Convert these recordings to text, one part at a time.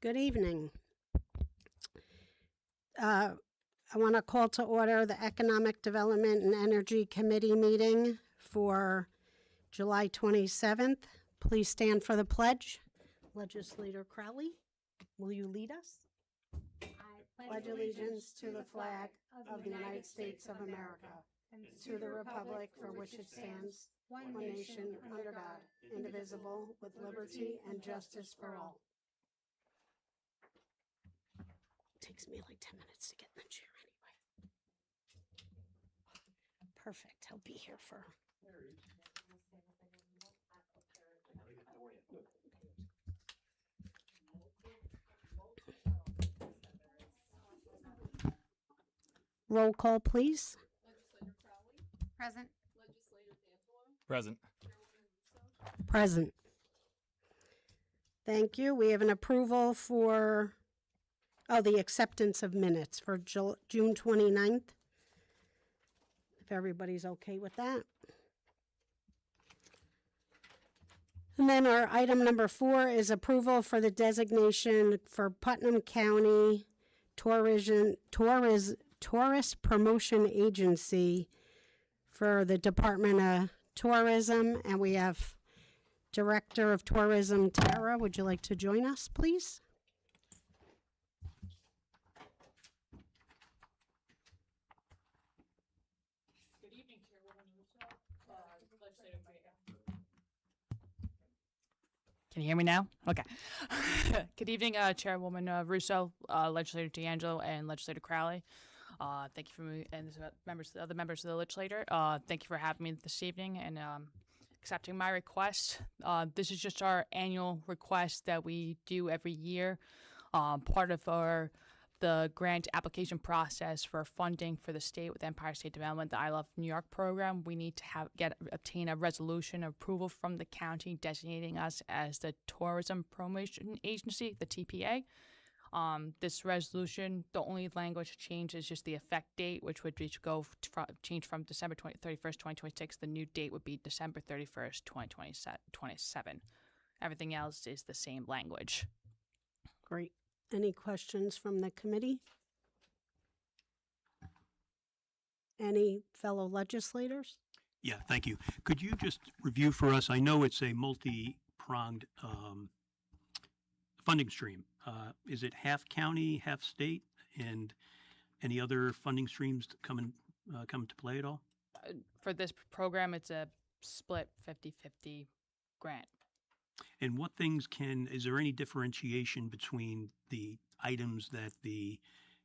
Good evening. I want to call to order the Economic Development and Energy Committee meeting for July 27th. Please stand for the pledge. Legislator Crowley, will you lead us? I pledge allegiance to the flag of the United States of America and to the republic for which it stands, one nation under God, indivisible, with liberty and justice for all. Takes me like 10 minutes to get in the chair anyway. Perfect. He'll be here for. Roll call, please. Legislator Crowley. Present. Legislator D'Angelo. Present. Chairwoman Russo. Present. Thank you. We have an approval for, the acceptance of minutes for June 29th. If everybody's okay with that. And then our item number 4 is approval for the designation for Putnam County Tourist Promotion Agency for the Department of Tourism. And we have Director of Tourism, Tara. Would you like to join us, please? Good evening, Chairwoman Russo. Legislator D'Angelo. Can you hear me now? Okay. Good evening, Chairwoman Russo, Legislator D'Angelo, and Legislator Crowley. Thank you for me and other members of the legislature. Thank you for having me this evening and accepting my request. This is just our annual request that we do every year. Part of the grant application process for funding for the state with Empire State Development, the I Love New York program, we need to obtain a resolution approval from the county designating us as the Tourism Promotion Agency, the TPA. This resolution, the only language change is just the effect date, which would change from December 31st, 2026. The new date would be December 31st, 2027. Everything else is the same language. Great. Any questions from the committee? Any fellow legislators? Yeah, thank you. Could you just review for us? I know it's a multi-pronged funding stream. Is it half county, half state, and any other funding streams that come into play at all? For this program, it's a split 50-50 grant. And what things is there any differentiation between the items that the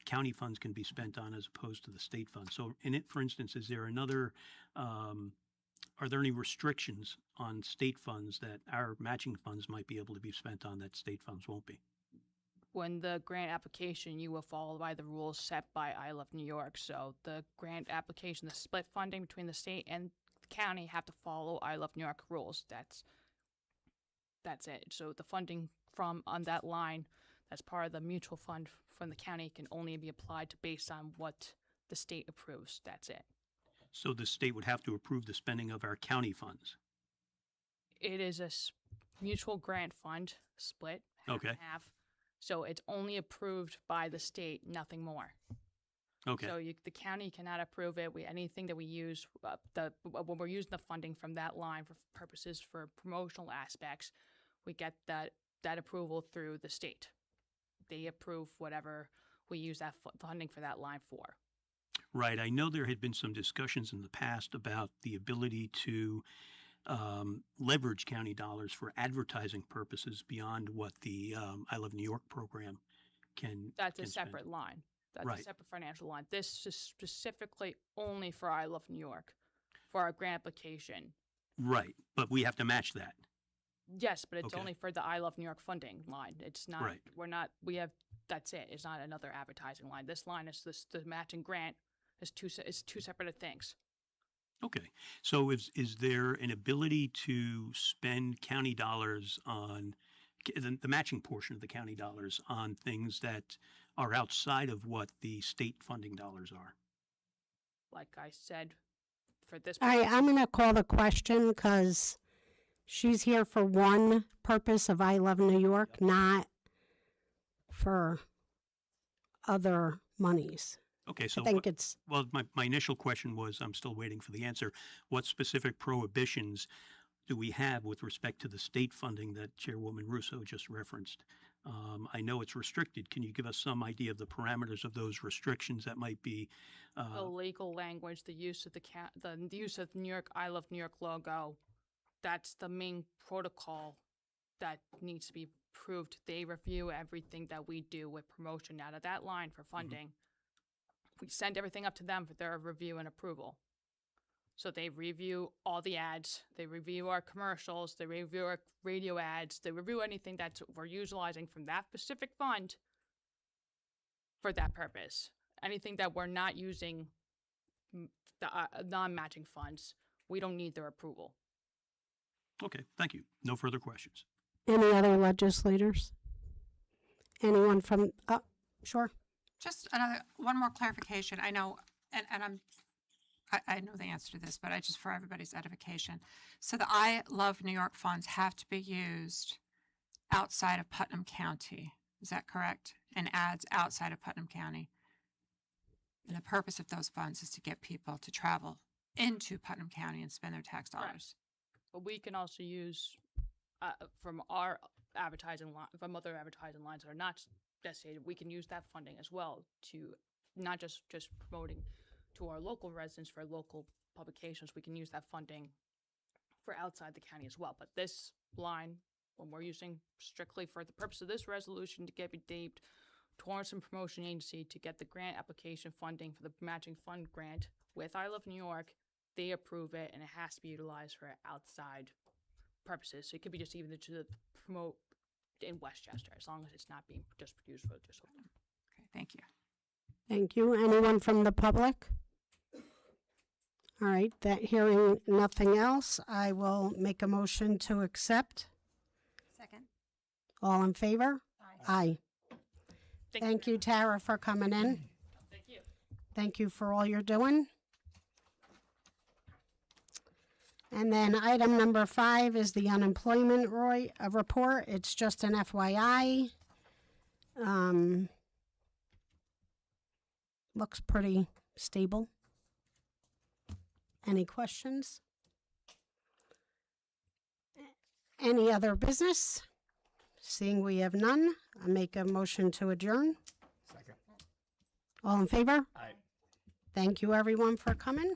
county funds can be spent on as opposed to the state funds? So in it, for instance, is there are there any restrictions on state funds that our matching funds might be able to be spent on that state funds won't be? When the grant application, you will follow by the rules set by I Love New York. So the grant application, the split funding between the state and the county have to follow I Love New York rules. That's it. So the funding on that line, that's part of the mutual fund from the county, can only be applied based on what the state approves. That's it. So the state would have to approve the spending of our county funds? It is a mutual grant fund split, half and half. So it's only approved by the state, nothing more. Okay. So the county cannot approve it. Anything that we use, when we're using the funding from that line for purposes for promotional aspects, we get that approval through the state. They approve whatever we use that funding for that line for. Right. I know there had been some discussions in the past about the ability to leverage county dollars for advertising purposes beyond what the I Love New York program can. That's a spend. separate line. That's right. A separate financial line. This is specifically only for I Love New York, for our grant application. Right. But we have to match that. Yes, but it's Okay. only for the I Love New York funding line. It's not, right. That's it. It's not another advertising line. This line is the matching grant is two separate things. Okay. So is there an ability to spend county dollars on the matching portion of the county dollars on things that are outside of what the state funding dollars are? Like I said, for this. All right, I'm going to call the question because she's here for one purpose of I Love New York, not for other monies. Okay, I so think it's, well, my initial question was, I'm still waiting for the answer. What specific prohibitions do we have with respect to the state funding that Chairwoman Russo just referenced? I know it's restricted. Can you give us some idea of the parameters of those restrictions that might be? The legal language, the use of the use of New York, I Love New York logo, that's the main protocol that needs to be approved. They review everything that we do with promotion out of that line for funding. We send everything up to them for their review and approval. So they review all the ads, they review our commercials, they review our radio ads, they review anything that we're utilizing from that specific fund for that purpose. Anything that we're not using the non-matching funds, we don't need their approval. Okay, thank you. No further questions. any other legislators? Anyone from, sure. Just one more clarification. I know, and I know the answer to this, but just for everybody's edification. So the I Love New York funds have to be used outside of Putnam County. Is that correct? And ads outside of Putnam County. And the purpose of those funds is to get people to travel into Putnam County and spend their tax dollars. But we can also use from our advertising line, from other advertising lines that are not designated, we can use that funding as well to not just promoting to our local residents for local publications. We can use that funding for outside the county as well. But this line, when we're using strictly for the purpose of this resolution to get deemed Tourism Promotion Agency to get the grant application funding for the matching fund grant with I Love New York, they approve it and it has to be utilized for outside purposes. So it could be just even to promote in Westchester, as long as it's not being just produced for just. Okay, thank you. Thank you. Anyone from the public? All right, that hearing nothing else, I will make a motion to accept. Second. All in favor? Aye. Aye. Thank you, Tara, for coming in. Thank you. Thank you for all you're doing. And then item number 5 is the unemployment report. It's just an FYI. Looks pretty stable. Any questions? Any other business? Seeing we have none, I make a motion to adjourn. Second. All in favor? Aye. Thank you, everyone, for coming.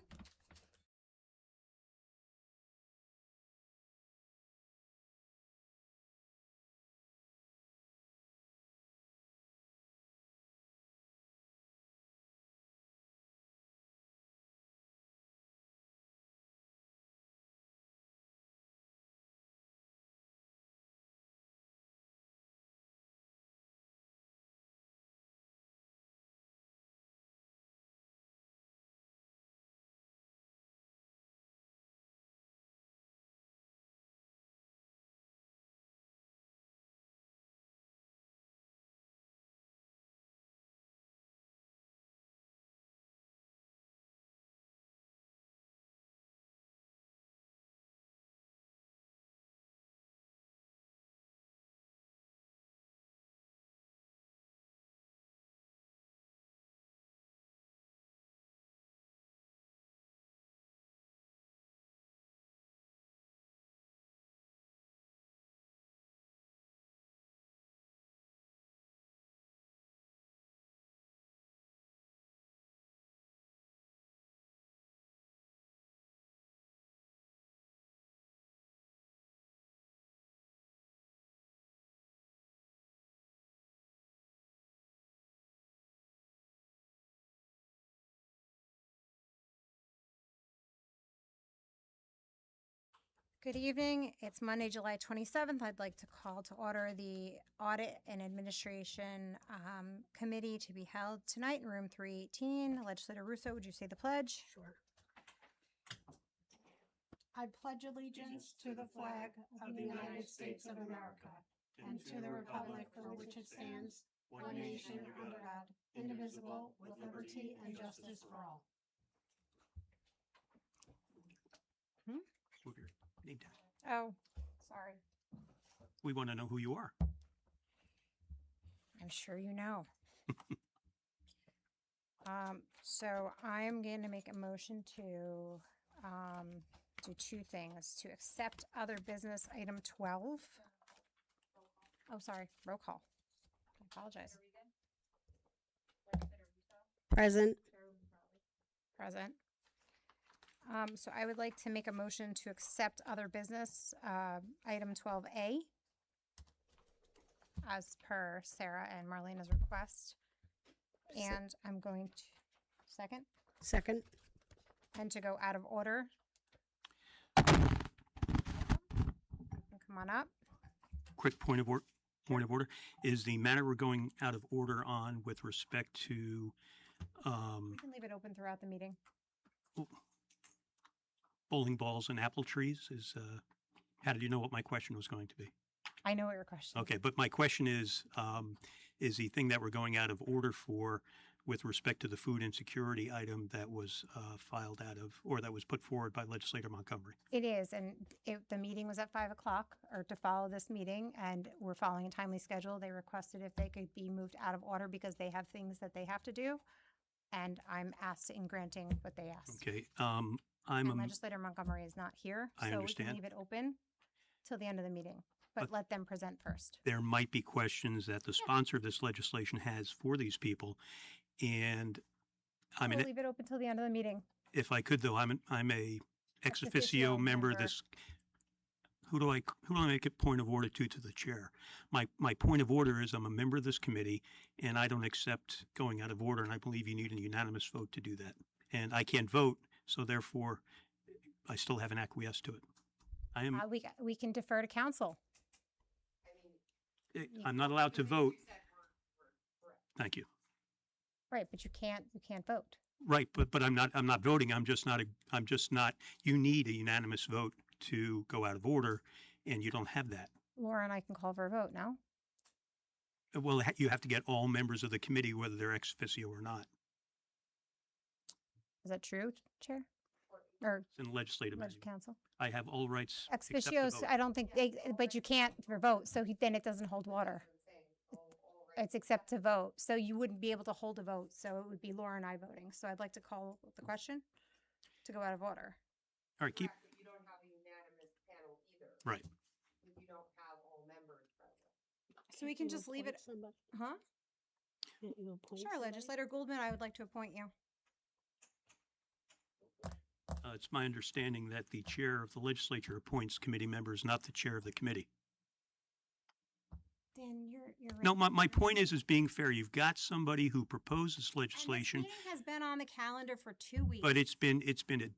Good evening. It's Monday, July 27th. I'd like to call to order the Audit and Administration Committee to be held tonight in room 318. Legislator Russo, would you say the pledge? Sure. I pledge allegiance to the flag of the United States of America and to the republic for which it stands, one nation under God, indivisible, with liberty and justice for all. Move your name down. Oh, sorry. We want to know who you are. I'm sure you know. So I'm going to make a motion to do two things. To accept other business item 12. Oh, sorry, roll call. I apologize. Present. Present. So I would like to make a motion to accept other business, item 12A, as per Sarah and Marlena's request. And I'm going to, second, Second. and to go out of order. Come on up. Quick point of order. Is the matter we're going out of order on with respect to We can leave it open throughout the meeting. bowling balls and apple trees? How did you know what my question was going to be? I know what your question is. Okay, but my question is the thing that we're going out of order for with respect to the food insecurity item that was filed out of, or that was put forward by Legislator Montgomery? It is, and the meeting was at 5 o'clock, or to follow this meeting, and we're following a timely schedule. They requested if they could be moved out of order because they have things that they have to do, and I'm asked in granting what they asked. Okay, And Legislator Montgomery is not here, I so we understand. can leave it open till the end of the meeting, but let them present first. there might be questions that the sponsor of this legislation has for these people, and We'll leave it open till the end of the meeting. if I could though, I'm a ex Ex officio officio member of member. this. Who do I make a point of order to the chair? My point of order is I'm a member of this committee and I don't accept going out of order, and I believe you need a unanimous vote to do that. And I can't vote, so therefore I still haven't acquiesced to it. I am, We can defer to council. I'm not allowed to vote. Thank you. Right, but you can't vote. Right, but I'm not voting. I'm just not, you need a unanimous vote to go out of order, and you don't have that. Laura and I can call for a vote now. Well, you have to get all members of the committee, whether they're ex officio or not. Is that true, Chair? Or It's in the legislative Legis manual. Council? I have all rights Ex except to officios, vote. I don't think but you can't for vote, so then it doesn't hold water. It's except to vote, so you wouldn't be able to hold a vote, so it would be Laura and I voting. So I'd like to call the question to go out of order. All right, keep, You don't have a unanimous panel either. right. You don't have all members present. So we can just leave it, huh? Sure, Legislator Goldman, I would like to appoint you. It's my understanding that the chair of the legislature appoints committee members, not the chair of the committee. Dan, you're right. No, my point is being fair. You've got somebody who proposes And legislation, this meeting has been on the calendar for 2 weeks. but it's been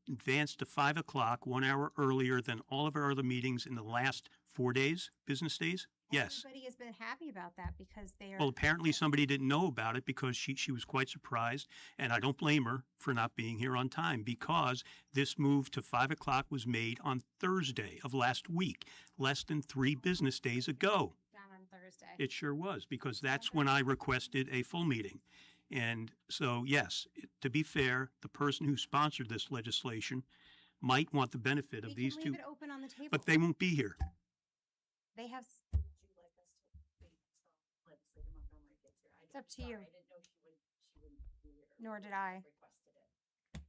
advanced to 5 o'clock, 1 hour earlier than all of our other meetings in the last 4 days, business days. Yes. Everybody has been happy about that because they are. Well, apparently somebody didn't know about it because she was quite surprised, and I don't blame her for not being here on time, because this move to 5 o'clock was made on Thursday of last week, less than 3 business days ago. Down on Thursday. It sure was, because that's when I requested a full meeting. And so, yes, to be fair, the person who sponsored this legislation might want the benefit of We these can two, leave it open on the table. but they won't be here. They have. Would you like us to wait until Legislator Montgomery gets here? It's up to you. I didn't know she wouldn't be here. Nor did I. Requested it.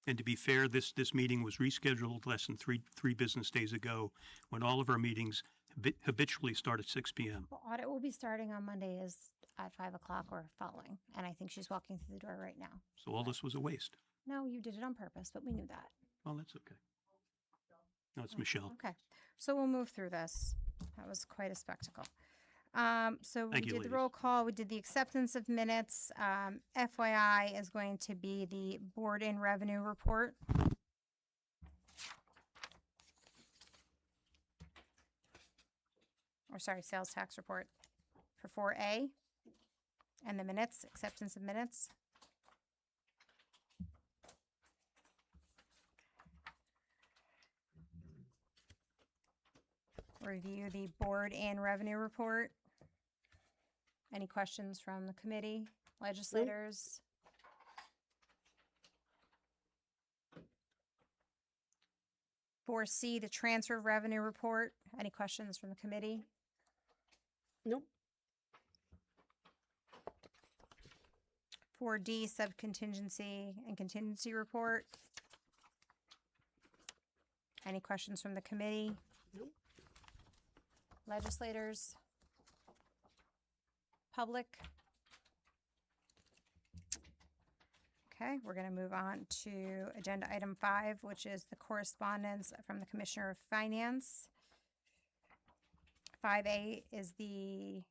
And to be fair, this meeting was rescheduled less than three business days ago, when all of our meetings habitually start at 6 p.m. Well, audit will be starting on Monday is at 5 o'clock or following. And I think she's walking through the door right now. So all this was a waste. No, you did it on purpose, but we knew that. Well, that's okay. No, it's Michelle. Okay, so we'll move through this. That was quite a spectacle. So we Thank you, did the ladies. roll call, we did the acceptance of minutes. FYI is going to be the board and revenue report. Or sorry, sales tax report for 4A. And the minutes, acceptance of minutes. Review the board and revenue report. Any questions from the committee, legislators? 4C, the transfer revenue report. Any questions from the committee? Nope. 4D, Subcontingency and Contingency Report. Any questions from the committee? Nope. Legislators? Public? Okay, we're going to move on to agenda item 5, which is the correspondence from the Commissioner of Finance. 5A is the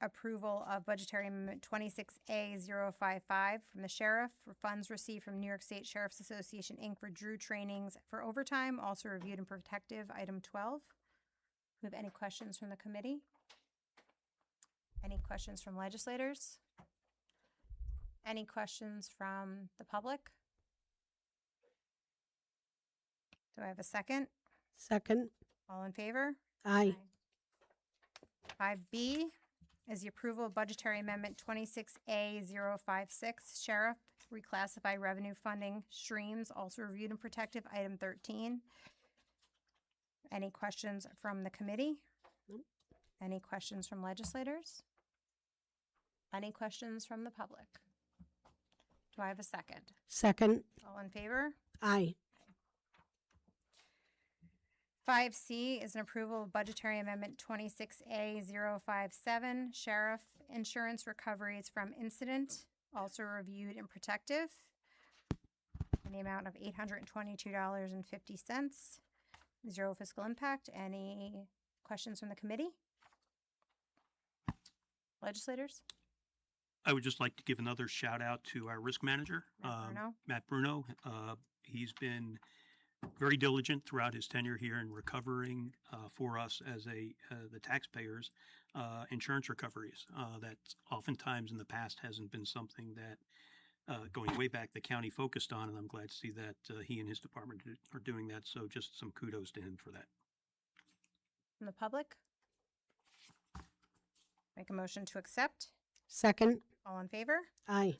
approval of budgetary amendment 26A055 from the sheriff for funds received from New York State Sheriffs Association Inc. for Drew trainings for overtime, also reviewed and protective, item 12. Do we have any questions from the committee? Any questions from legislators? Any questions from the public? Do I have a second? Second. All in favor? Aye. 5B is the approval of budgetary amendment 26A056, Sheriff, reclassify revenue funding streams, also reviewed and protective, item 13. Any questions from the committee? Nope. Any questions from legislators? Any questions from the public? Do I have a second? Second. All in favor? Aye. 5C is an approval of budgetary amendment 26A057, Sheriff Insurance Recoveries from Incident, also reviewed and protective, in the amount of $822.50. Zero fiscal impact. Any questions from the committee? Legislators? I would just like to give another shout out to our risk manager, Matt Bruno? Matt Bruno. He's been very diligent throughout his tenure here in recovering for us as the taxpayers insurance recoveries. That oftentimes in the past hasn't been something that going way back the county focused on, and I'm glad to see that he and his department are doing that. So just some kudos to him for that. From the public? Make a motion to accept. Second. All in favor? Aye.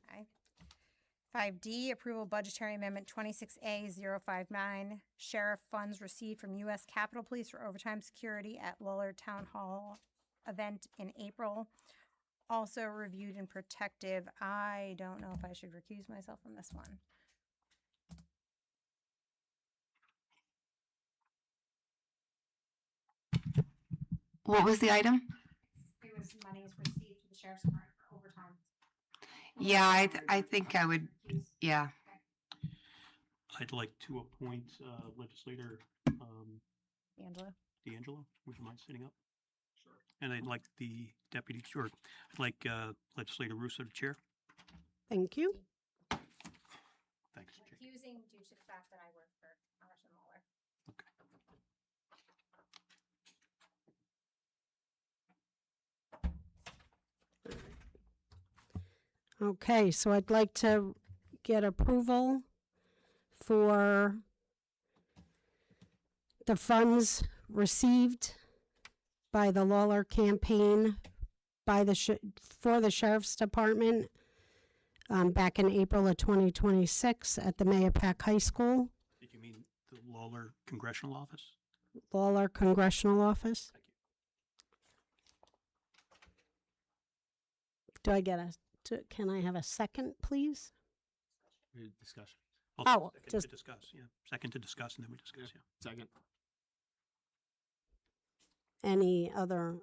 5D, approval budgetary amendment 26A059, sheriff funds received from U.S. Capitol Police for overtime security at Lawler Town Hall event in April. Also reviewed and protective. I don't know if I should recuse myself from this one. What was the item? It was monies received to the sheriff's department for overtime. Yeah, I think I would, yeah. I'd like to appoint legislator Angela? D'Angelo. Would you mind sitting up? Sure. And I'd like the deputy, or I'd like legislator Russo to chair. Thank you. Thanks, Jake. Recusing due to the fact that I work for Congressman Lawler. Okay, so I'd like to get approval for the funds received by the Lawler campaign by the for the Sheriff's Department back in April of 2026 at the Mayapack High School, Did you mean the Lawler Congressional Office? Lawler Congressional Office. Thank you. Do I get can I have a second, please? Discussion. Oh, second just- to discuss, yeah. Second to discuss, and then we discuss, yeah. Second. Any other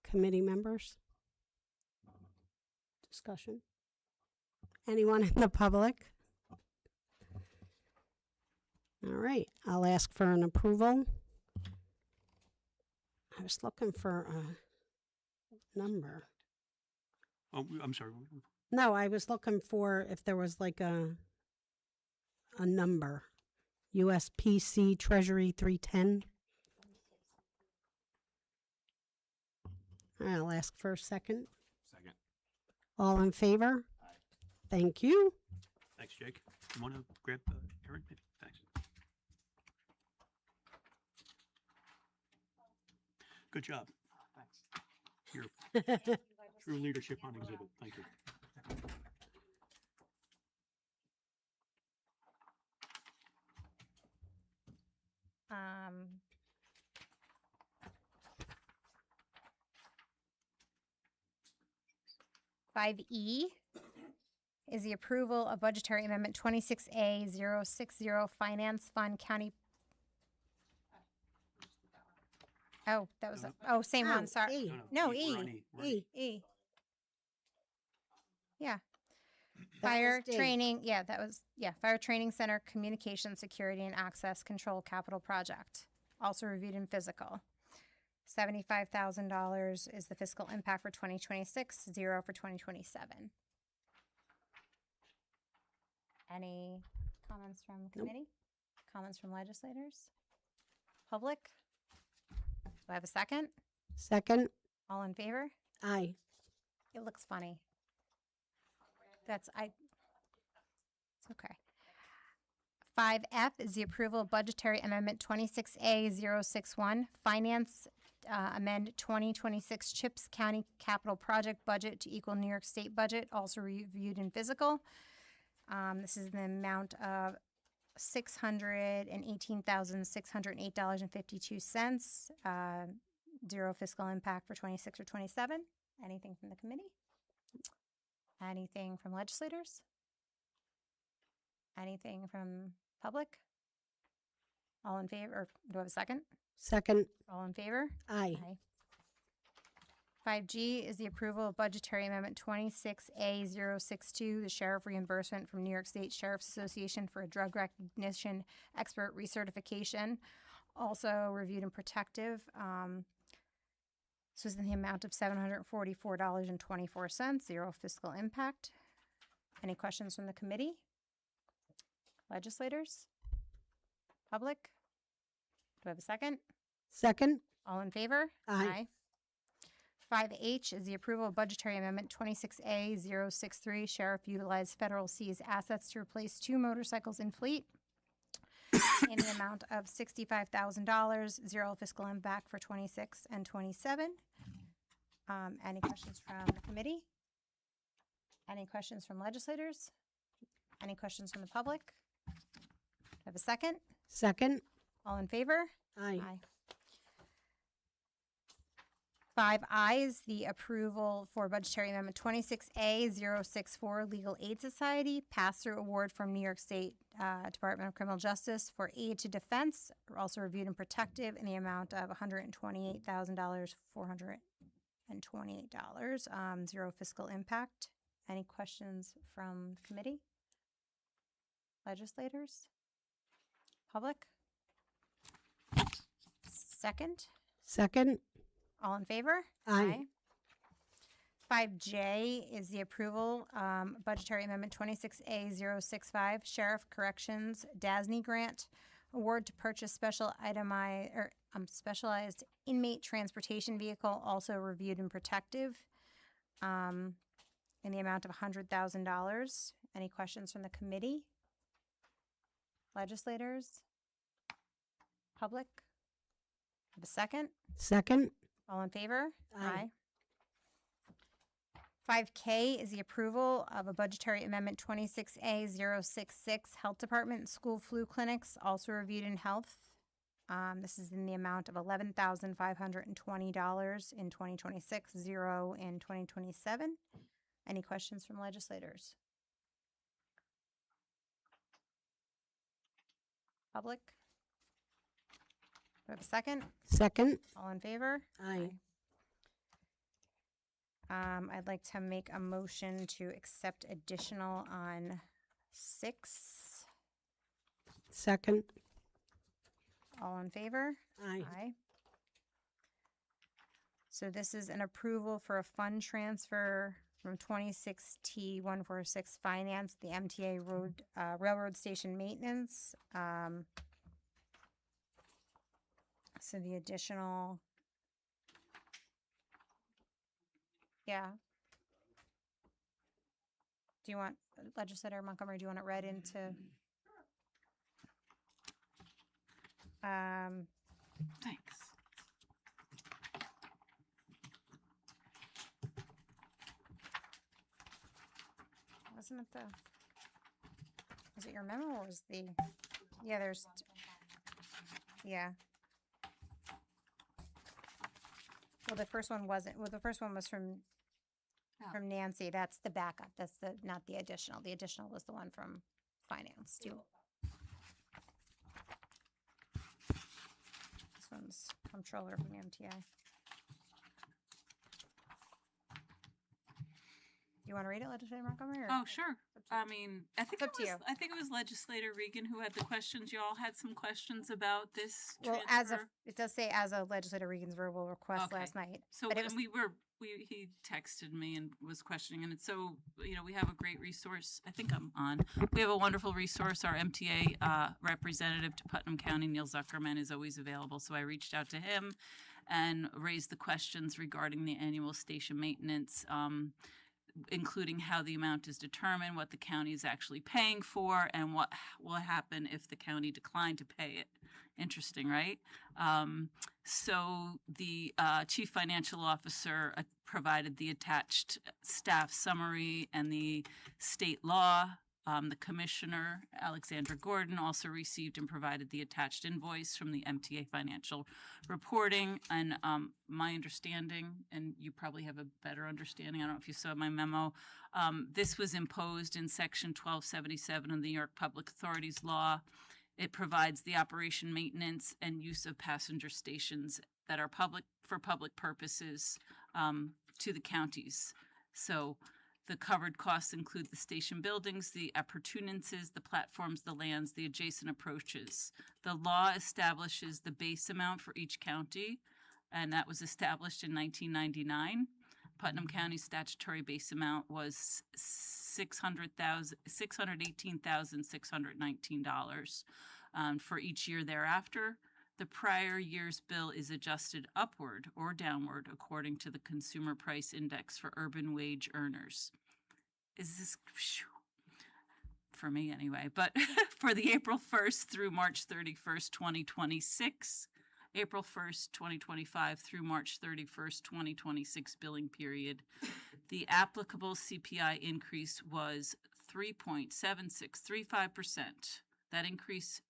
committee members? Discussion? Anyone in the public? All right, I'll ask for an approval. I was looking for a number. Oh, I'm sorry. No, I was looking for if there was like a number. USPC Treasury 310. I'll ask for a second. Second. All in favor? Thank you. Thanks, Jake. You want to grab Erin? Maybe? Thanks. Good job. Thanks. Your true leadership on exhibit. Thank you. Um, Five E is the approval of budgetary amendment 26A060 Finance Fund County. Oh, that was, same one, sorry. E. No, we're E. on We're on E. E. Yeah. That Fire was D. training, Fire Training Center Communication Security and Access Control Capital Project, also reviewed in physical. $75,000 is the fiscal impact for 2026, 0 for 2027. Any comments from the committee? Comments from legislators? Public? Do I have a second? Second. All in favor? Aye. It looks funny. It's okay. 5F is the approval of budgetary amendment 26A061, Finance amend 2026 CHIPS County Capital Project budget to equal New York State budget, also reviewed in physical. This is the amount of $618,608.52. 0 fiscal impact for 26 or 27. Anything from the committee? Anything from legislators? Anything from public? All in favor, or do I have a second? Second. All in favor? Aye. 5G is the approval of budgetary amendment 26A062, the sheriff reimbursement from New York State Sheriffs Association for a drug recognition expert recertification, also reviewed and protective. This was in the amount of $744.24, 0 fiscal impact. Any questions from the committee? Legislators? Public? Do I have a second? Second. All in favor? Aye. 5H is the approval of budgetary amendment 26A063, sheriff utilized federal seized assets to replace 2 motorcycles in fleet in the amount of $65,000, 0 fiscal impact for 26 and 27. Any questions from the committee? Any questions from legislators? Any questions from the public? Do I have a second? Second. All in favor? Aye. 5I is the approval for budgetary amendment 26A064, Legal Aid Society, pass-through award from New York State Department of Criminal Justice for aid to defense, also reviewed and protective in the amount of $128,000, $428, 0 fiscal impact. Any questions from the committee? Legislators? Public? Second? Second. All in favor? Aye. 5J is the approval, budgetary amendment 26A065, Sheriff Corrections DASNY grant, award to purchase specialized inmate transportation vehicle, also reviewed and protective, in the amount of $100,000. Any questions from the committee? Legislators? Public? Have a second? Second. All in favor? Aye. 5K is the approval of a budgetary amendment 26A066, Health Department and School Flu Clinics, also reviewed in health. This is in the amount of $11,520 in 2026, 0 in 2027. Any questions from legislators? Public? Do I have a second? Second. All in favor? Aye. I'd like to make a motion to accept additional on 6. Second. All in favor? Aye. So this is an approval for a fund transfer from 26T146 Finance, the MTA Road, Railroad Station Maintenance. So the additional, yeah. Do you want, Legislator Montgomery, do you want it read into? Thanks. Wasn't it was it your memo or was the, yeah, yeah. Well, the first one wasn't, the first one was from, from Nancy. That's the backup. That's the, not the additional. The additional was the one from finance. This one's comptroller from MTA. You want to read it, Legislator Montgomery? Or? Oh, sure. I mean, I think It's up to you. I think it was Legislator Regan who had the questions. You all had some questions about this Well, transfer. it does say as a Legislator Regan's verbal request Okay. last night. So but it when was- he texted me and was questioning, and it's so, we have a great resource. I think I'm on. We have a wonderful resource. Our MTA representative to Putnam County, Neil Zuckerman, is always available. So I reached out to him and raised the questions regarding the annual station maintenance, including how the amount is determined, what the county is actually paying for, and what will happen if the county declined to pay it. Interesting, right? So the chief financial officer provided the attached staff summary and the state law. The commissioner, Alexandra Gordon, also received and provided the attached invoice from the MTA financial reporting. And my understanding, and you probably have a better understanding, I don't know if you saw my memo, this was imposed in Section 1277 of the New York Public Authorities Law. It provides the operation, maintenance, and use of passenger stations that are public for public purposes to the counties. So the covered costs include the station buildings, the appurtenances, the platforms, the lands, the adjacent approaches. The law establishes the base amount for each county, and that was established in 1999. Putnam County's statutory base amount was $618,619 for each year thereafter. The prior year's bill is adjusted upward or downward according to the Consumer Price Index for urban wage earners. Is this, for me anyway, but for the April 1st through March 31st, 2026, April 1st, 2025 through March 31st, 2026 billing period, the applicable CPI increase was 3.7635%. That increase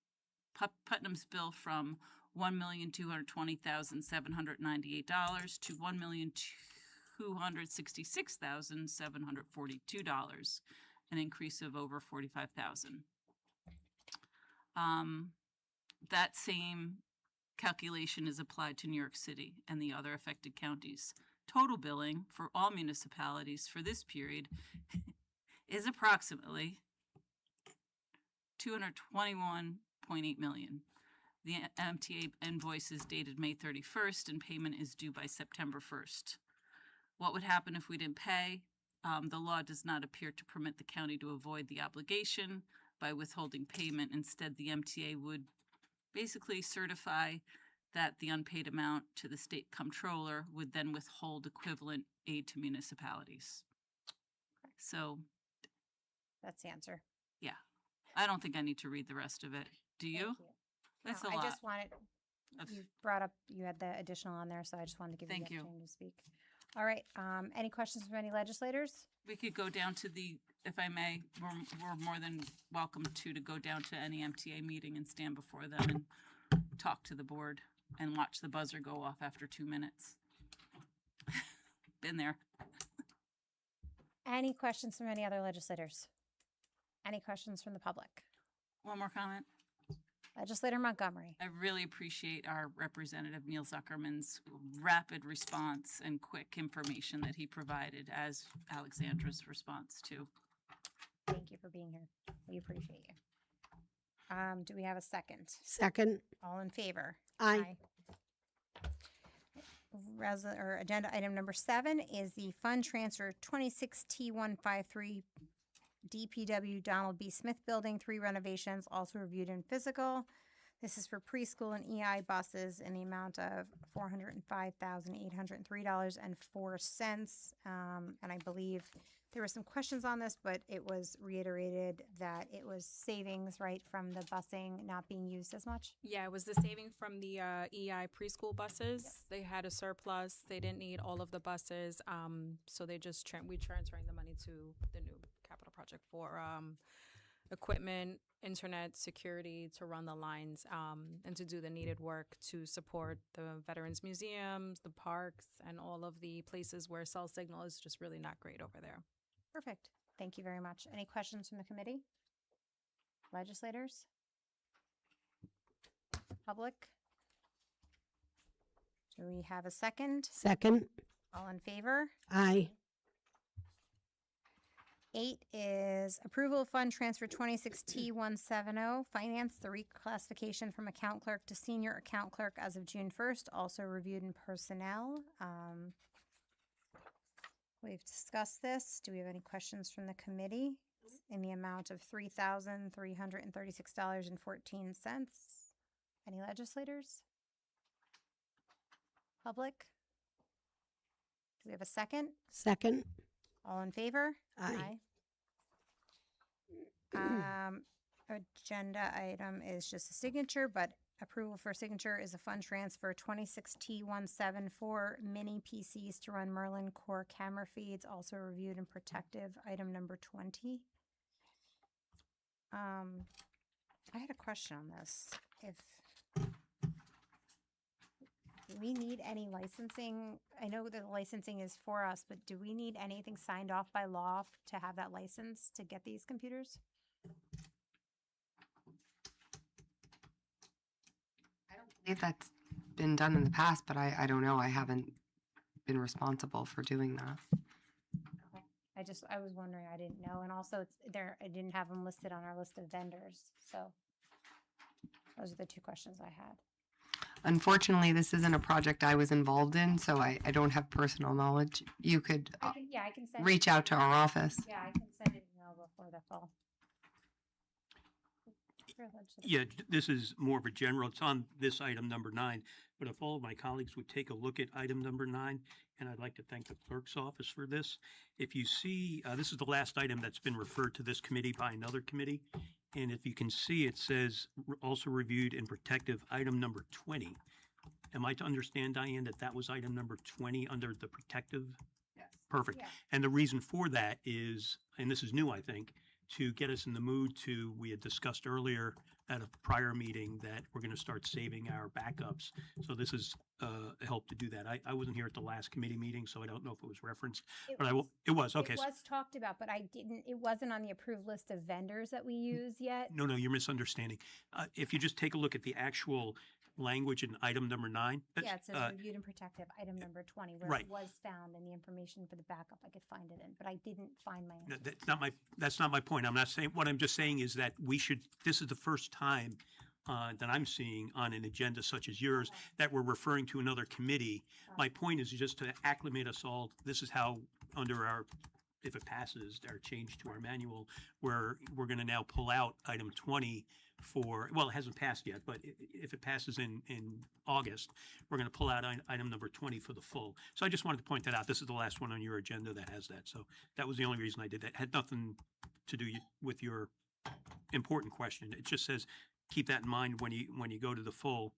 Putnam's bill from $1,220,798 to $1,266,742, an increase of over $45,000. That same calculation is applied to New York City and the other affected counties. Total billing for all municipalities for this period is approximately $221.8 million. The MTA invoice is dated May 31st and payment is due by September 1st. What would happen if we didn't pay? The law does not appear to permit the county to avoid the obligation by withholding payment. Instead, the MTA would basically certify that the unpaid amount to the state comptroller would then withhold equivalent aid to municipalities. So, That's the answer. yeah, I don't think I need to read the rest of it. Do you? Thank you. That's No, a lot. I just wanted, of- you brought up, you had the additional on there, so I just wanted to give you Thank the you. opportunity to speak. All right, any questions from any legislators? We could go down to the, if I may, we're more than welcome to go down to any MTA meeting and stand before them and talk to the board and watch the buzzer go off after 2 minutes. Been there. Any questions from any other legislators? Any questions from the public? One more comment. Legislator Montgomery. I really appreciate our representative Neil Zuckerman's rapid response and quick information that he provided, as Alexandra's response too. Thank you for being here. We appreciate you. Do we have a second? Second. All in favor? Aye. Agenda item number 7 is the fund transfer 26T153 DPW Donald B. Smith Building, 3 renovations, also reviewed in physical. This is for preschool and EI buses in the amount of $405,803.04. And I believe there were some questions on this, but it was reiterated that it was savings, right, from the busing not being used as much. Yeah, it was the saving from the EI preschool buses. They had a surplus. They didn't need all of the buses, so they just we transferring the money to the new capital project for equipment, internet security to run the lines, and to do the needed work to support the veterans museums, the parks, and all of the places where cell signal is just really not great over there. Perfect. Thank you very much. Any questions from the committee? Legislators? Public? Do we have a second? Second. All in favor? Aye. 8 is approval of fund transfer 26T170, finance the reclassification from account clerk to senior account clerk as of June 1st, also reviewed in personnel. We've discussed this. Do we have any questions from the committee? In the amount of $3,336.14. Any legislators? Public? Do we have a second? Second. All in favor? Aye. Agenda item is just a signature, but approval for signature is a fund transfer 26T174 mini PCs to run Merlin Core camera feeds, also reviewed and protective, item number 20. I had a question on this. Do we need any licensing? I know that the licensing is for us, but do we need anything signed off by law to have that license to get these computers? I don't believe that's been done in the past, but I don't know. I haven't been responsible for doing that. I was wondering, I didn't know, and also it's there, I didn't have them listed on our list of vendors, so those are the two questions I had. Unfortunately, this isn't a project I was involved in, so I don't have personal knowledge. You could I can send. reach out to our office. Yeah, I can send an email before the fall. Yeah, this is more of a general, it's on this item number 9, but if all of my colleagues would take a look at item number 9, and I'd like to thank the clerk's office for this. If you see, this is the last item that's been referred to this committee by another committee, and if you can see, it says also reviewed in protective item number 20. Am I to understand, Diane, that that was item number 20 under the protective? Yes. Perfect. Yeah. And the reason for that is, and this is new, I think, to get us in the mood to, we had discussed earlier at a prior meeting that we're going to start saving our backups. So this is help to do that. I wasn't here at the last committee meeting, so I don't know if it was referenced, but it was, okay. It was talked about, but it wasn't on the approved list of vendors that we use yet. No, you're misunderstanding. If you just take a look at the actual language in item number 9. Yeah, it says reviewed and protective, item number 20, where right. it was found and the information for the backup I could find it in, but I didn't find my answer. That's not my point. I'm not saying, what I'm just saying is that this is the first time that I'm seeing on an agenda such as yours that we're referring to another committee. My point is just to acclimate us all. This is how under our, if it passes, our change to our manual, where we're going to now pull out item 20 for, well, it hasn't passed yet, but if it passes in August, we're going to pull out item number 20 for the full. So I just wanted to point that out. This is the last one on your agenda that has that. So that was the only reason I did that. It had nothing to do with your important question. It just says, keep that in mind when you go to the full,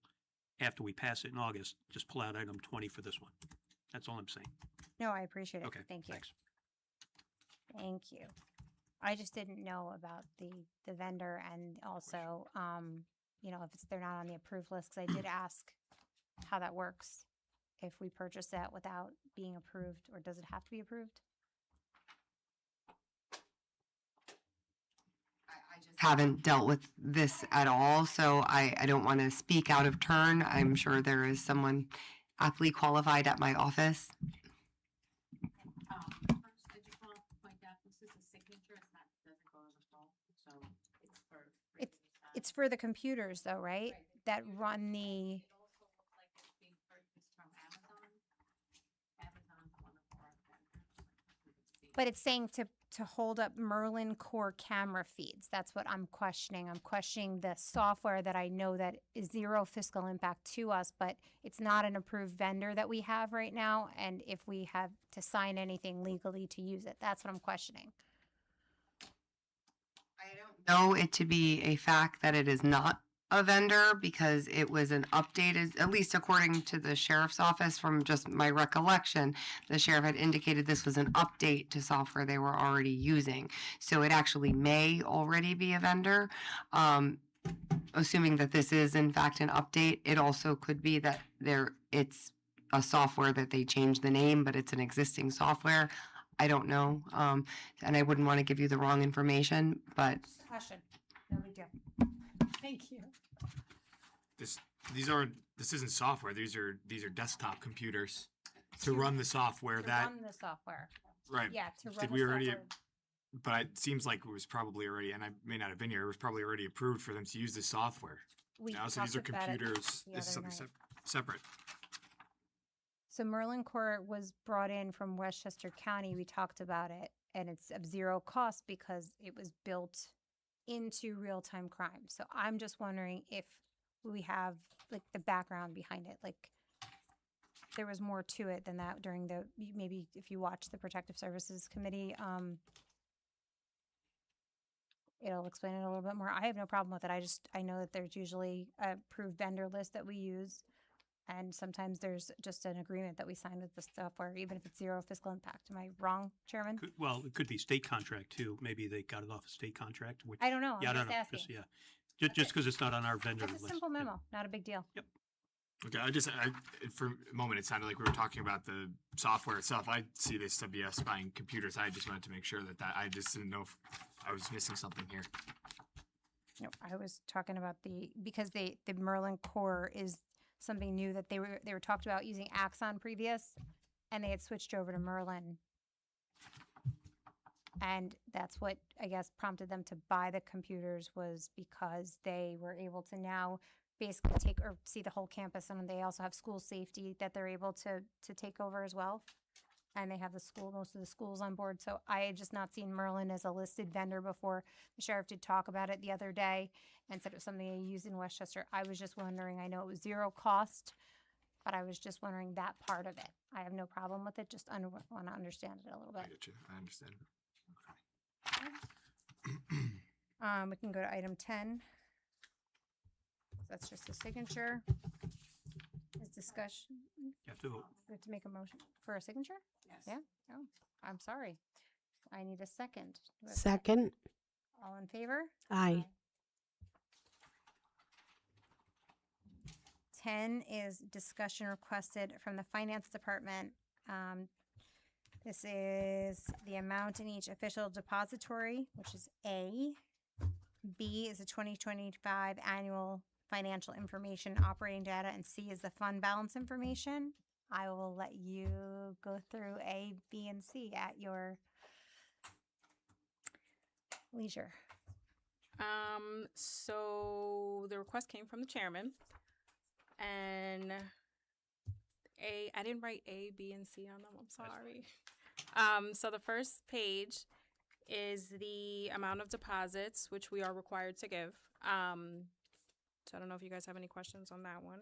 after we pass it in August, just pull out item 20 for this one. That's all I'm saying. No, I appreciate it. Okay, Thank you. thanks. Thank you. I just didn't know about the vendor and also, if they're not on the approved list, because I did ask how that works. If we purchase that without being approved, or does it have to be approved? I just haven't dealt with this at all, so I don't want to speak out of turn. I'm sure there is someone aptly qualified at my office. First, I just want to point out, this is a signature, doesn't go on the phone, so it's for. It's for the computers though, right? That run the, It also looks like it's being purchased from Amazon. Amazon's one of our vendors. but it's saying to hold up Merlin Core camera feeds. That's what I'm questioning. I'm questioning the software that I know that is zero fiscal impact to us, but it's not an approved vendor that we have right now. And if we have to sign anything legally to use it, that's what I'm questioning. I don't know it to be a fact that it is not a vendor because it was an updated, at least according to the sheriff's office, from just my recollection, the sheriff had indicated this was an update to software they were already using. So it actually may already be a vendor. Assuming that this is in fact an update, it also could be that it's a software that they changed the name, but it's an existing software. I don't know. And I wouldn't want to give you the wrong information, but Just a question. No big deal. Thank you. This isn't software. These are desktop computers to run the software To that run the software. right. Yeah, to run Did the we already? software. But it seems like it was probably already, and I may not have been here. It was probably already approved for them to use this software. We Now, so these are talked about it computers. the This is other something night. separate. So Merlin Court was brought in from Westchester County. We talked about it, and it's of zero cost because it was built into real-time crime. So I'm just wondering if we have like the background behind it, like there was more to it than that during the, maybe if you watch the Protective Services Committee, it'll explain it a little bit more. I have no problem with it. I know that there's usually a approved vendor list that we use. And sometimes there's just an agreement that we sign with the software, even if it's zero fiscal impact. Am I wrong, Chairman? Well, it could be state contract too. Maybe they got it off a state contract, which. I don't know. Yeah, I I'm don't just know. asking. Yeah. Just because it's not on our vendor It's list. a simple Yeah. memo, not a big deal. Okay, for a moment, it sounded like we were talking about the software itself. I see this to be us buying computers. I just wanted to make sure that I just didn't know if I was missing something here. No, I was talking about because the Merlin Core is something new that they were talked about using Axon previous, and they had switched over to Merlin. And that's what I guess prompted them to buy the computers, was because they were able to now basically take or see the whole campus, and they also have school safety that they're able to take over as well. And they have most of the schools on board. So I had just not seen Merlin as a listed vendor before. The sheriff did talk about it the other day and said it was something they used in Westchester. I was just wondering, I know it was zero cost, but I was just wondering that part of it. I have no problem with it, just want to understand it a little I bit. get you. I understand. We can go to item 10. That's just a signature. Is discussion. You have to vote. We have to make a motion for a signature? Yes. Yeah? Oh, I'm sorry. I need a second. Do I have a Second. All in favor? Aye. 10 is discussion requested from the Finance Department. This is the amount in each official depository, which is A. B is the 2025 annual financial information operating data, and C is the fund balance information. I will let you go through A, B, and C at your leisure. So the request came from the chairman, and I didn't write A, B, and C on them. I'm sorry. So the first page is the amount of deposits which we are required to give. So I don't know if you guys have any questions on that one.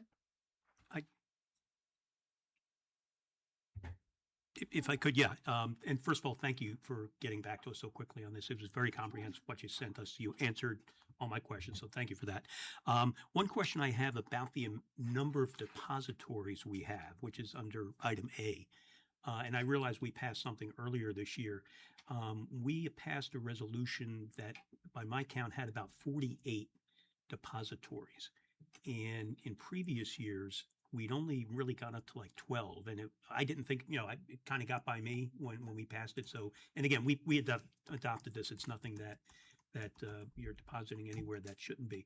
If I could, yeah. And first of all, thank you for getting back to us so quickly on this. It was very comprehensive what you sent us. You answered all my questions, so thank you for that. One question I have about the number of depositories we have, which is under item A. And I realize we passed something earlier this year. We passed a resolution that, by my count, had about 48 depositories. And in previous years, we'd only really got up to like 12. And I didn't think, it kind of got by me when we passed it. So, and again, we adopted this. It's nothing that you're depositing anywhere that shouldn't be.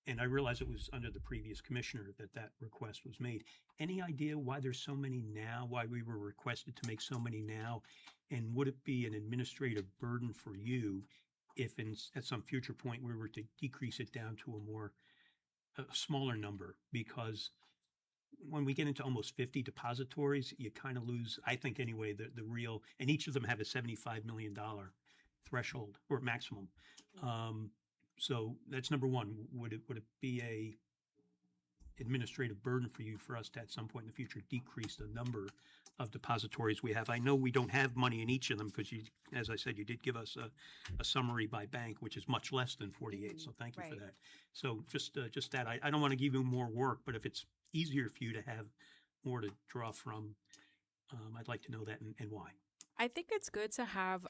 And I realize it was under the previous commissioner that request was made. Any idea why there's so many now, why we were requested to make so many now? And would it be an administrative burden for you if at some future point we were to decrease it down to a smaller number? Because when we get into almost 50 depositories, you kind of lose, I think anyway, the real, and each of them have a $75 million threshold or maximum. So that's number one. Would it be a administrative burden for you for us to at some point in the future decrease the number of depositories we have. I know we don't have money in each of them because you, as I said, you did give us a summary by bank, which is much less than 48. So thank you for Right. that. So just that. I don't want to give you more work, but if it's easier for you to have more to draw from, I'd like to know that and why. I think it's good to have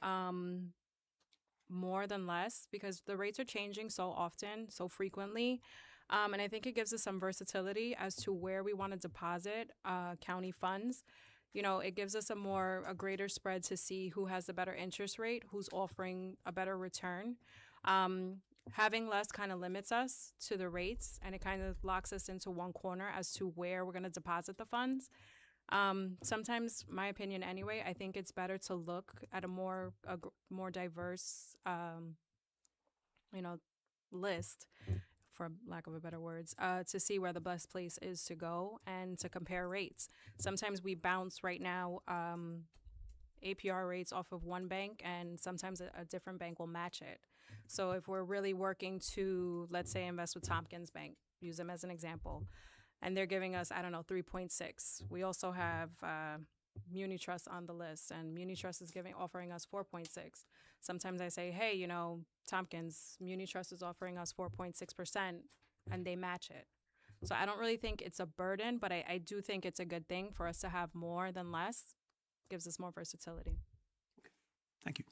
more than less because the rates are changing so often, so frequently. And I think it gives us some versatility as to where we want to deposit county funds. You know, it gives us a greater spread to see who has the better interest rate, who's offering a better return. Having less kind of limits us to the rates, and it kind of locks us into one corner as to where we're going to deposit the funds. Sometimes, my opinion anyway, I think it's better to look at a more diverse, list, for lack of a better words, to see where the best place is to go and to compare rates. Sometimes we bounce right now APR rates off of one bank, and sometimes a different bank will match it. So if we're really working to, let's say, invest with Tompkins Bank, use them as an example, and they're giving us, 3.6. We also have Muni Trust on the list, and Muni Trust is offering us 4.6. Sometimes I say, hey, Tompkins, Muni Trust is offering us 4.6%, and they match it. So I don't really think it's a burden, but I do think it's a good thing for us to have more than less. Gives us more versatility. Thank you.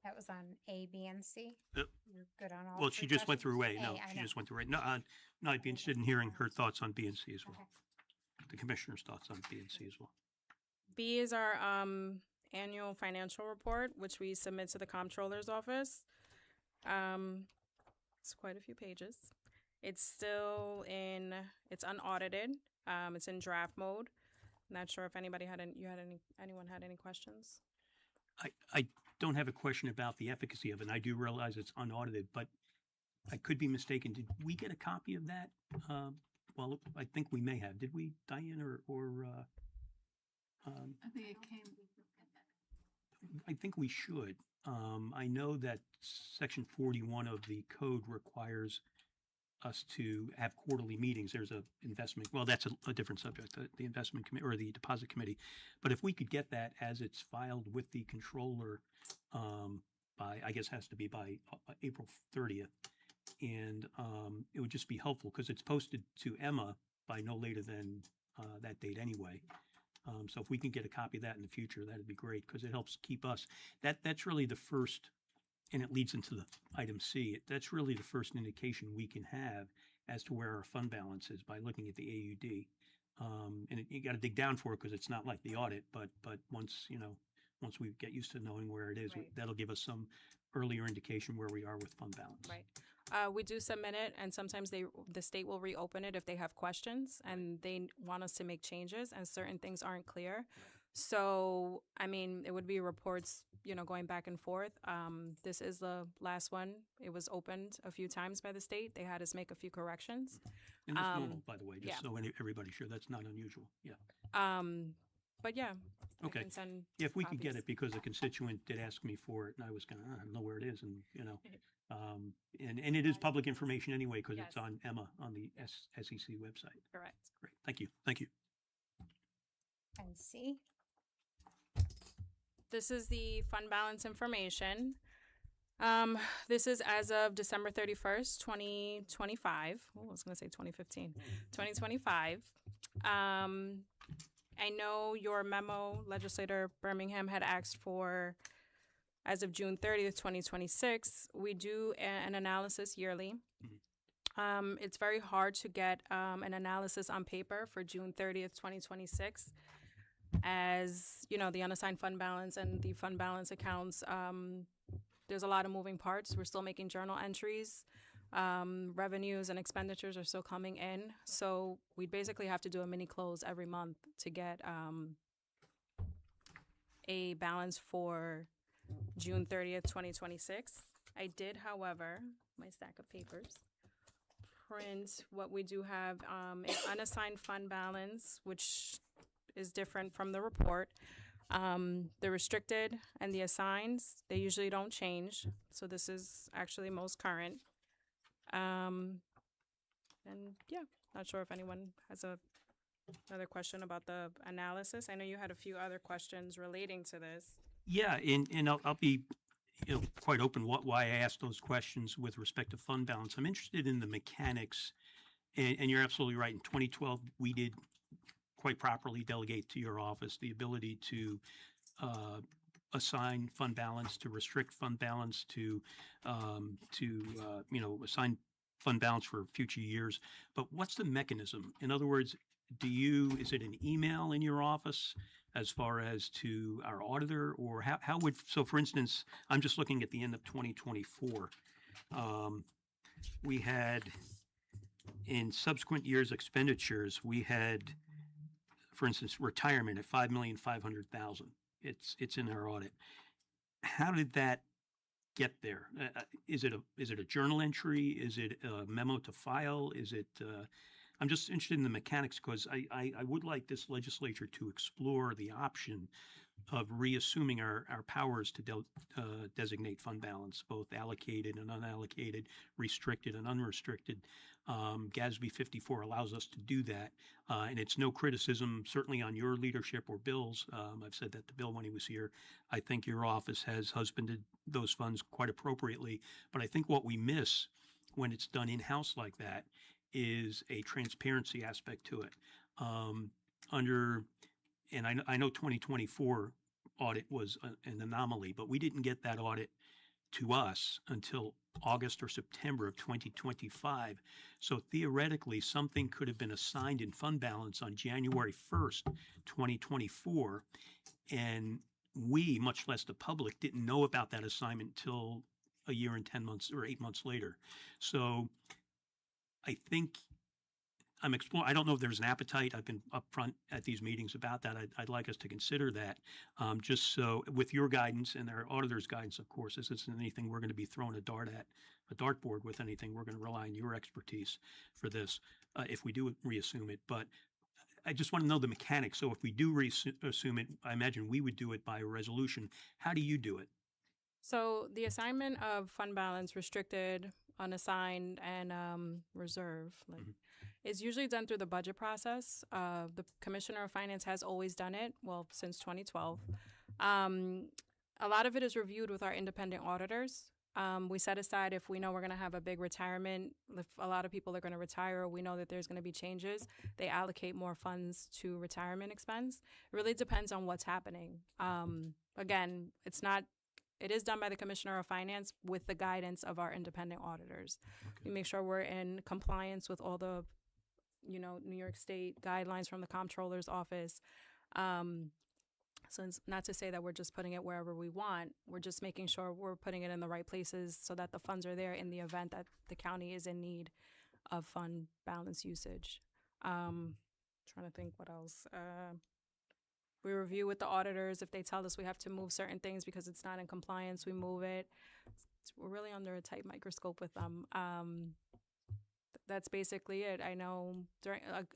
That was on A, B, and C. Yep. You're good on all Well, three she just went through A. questions? No, I she know. just went through A. No, I'd be interested in hearing her thoughts on B and C as well. Okay. The commissioner's thoughts on B and C as well. B is our annual financial report, which we submit to the comptroller's office. It's quite a few pages. It's unaudited. It's in draft mode. Not sure if anyone had any questions. I don't have a question about the efficacy of it. And I do realize it's unaudited, but I could be mistaken. Did we get a copy of that? Well, I think we may have. Did we, Diane, or I think it came. I think we should. I know that Section 41 of the code requires us to have quarterly meetings. There's a investment, well, that's a different subject, the investment committee or the deposit committee. But if we could get that as it's filed with the controller by, I guess has to be by April 30th. And it would just be helpful because it's posted to Emma by no later than that date anyway. So if we can get a copy of that in the future, that'd be great because it helps keep us, that's really the first, and it leads into the item C. That's really the first indication we can have as to where our fund balance is by looking at the AUD. And you got to dig down for it because it's not like the audit, but once we get used to knowing where it is, Right. that'll give us some earlier indication where we are with fund balance. Right. We do submit it, and sometimes the state will reopen it if they have questions and they want us to make changes and certain things aren't clear. So, it would be reports, going back and forth. This is the last one. It was opened a few times by the state. They had us make a few corrections. And that's normal, by the way, just yeah. so everybody's sure. That's not unusual. Yeah. But yeah. Okay. I can send If we could get copies. it, because a constituent did ask me for it, and I was going, I don't know where it is, and and it is public information anyway because it's Yes. on Emma on the SEC website. Correct. Great, thank you, thank you. And C. This is the fund balance information. This is as of December 31st, 2025. Oh, I was going to say 2015. 2025. I know your memo, Legislator Birmingham, had asked for, as of June 30th, 2026, we do an analysis yearly. It's very hard to get an analysis on paper for June 30th, 2026. As the unassigned fund balance and the fund balance accounts, there's a lot of moving parts. We're still making journal entries. Revenues and expenditures are still coming in. So we basically have to do a mini close every month to get a balance for June 30th, 2026. I did, however, my stack of papers, print what we do have, an unassigned fund balance, which is different from the report. The restricted and the assigned, they usually don't change. So this is actually most current. And yeah, not sure if anyone has a Another question about the analysis. I know you had a few other questions relating to this. Yeah, and I'll be, quite open why I asked those questions with respect to fund balance. I'm interested in the mechanics, and you're absolutely right. In 2012, we did quite properly delegate to your office the ability to assign fund balance, to restrict fund balance, to assign fund balance for future years. But what's the mechanism? In other words, is it an email in your office as far as to our auditor, or how would, so for instance, I'm just looking at the end of 2024. We had, in subsequent years expenditures, we had, for instance, retirement at $5,500,000. It's in our audit. How did that get there? Is it a journal entry? Is it a memo to file? Is it? I'm just interested in the mechanics, because I would like this legislature to explore the option of reassuming our powers to designate fund balance, both allocated and unallocated, restricted and unrestricted. GASB 54 allows us to do that, and it's no criticism certainly on your leadership or Bill's. I've said that to Bill when he was here. I think your office has husbanded those funds quite appropriately, but I think what we miss when it's done in-house like that is a transparency aspect to it. And I know 2024 audit was an anomaly, but we didn't get that audit to us until August or September of 2025. So theoretically, something could have been assigned in fund balance on January 1st, 2024. And we, much less the public, didn't know about that assignment until a year and 10 months or 8 months later. So I think I'm exploring. I don't know if there's an appetite. I've been upfront at these meetings about that. I'd like us to consider that, just so with your guidance and our auditor's guidance, of course. This isn't anything we're going to be throwing a dartboard with anything. We're going to rely on your expertise for this if we do reassume it. But I just want to know the mechanics. So if we do reassume it, I imagine we would do it by resolution. How do you do it? So the assignment of fund balance, restricted, unassigned, and reserve, is usually done through the budget process. The Commissioner of Finance has always done it, well, since 2012. A lot of it is reviewed with our independent auditors. We set aside, if we know we're going to have a big retirement, if a lot of people are going to retire, or we know that there's going to be changes, they allocate more funds to retirement expense. It really depends on what's happening. Again, it is done by the Commissioner of Finance with the guidance of our independent auditors. Okay. We make sure we're in compliance with all the, New York State guidelines from the Comptroller's office. So it's not to say that we're just putting it wherever we want. We're just making sure we're putting it in the right places so that the funds are there in the event that the county is in need of fund balance usage. Trying to think what else. We review with the auditors. If they tell us we have to move certain things because it's not in compliance, we move it. We're really under a tight microscope with them. That's basically it. I know,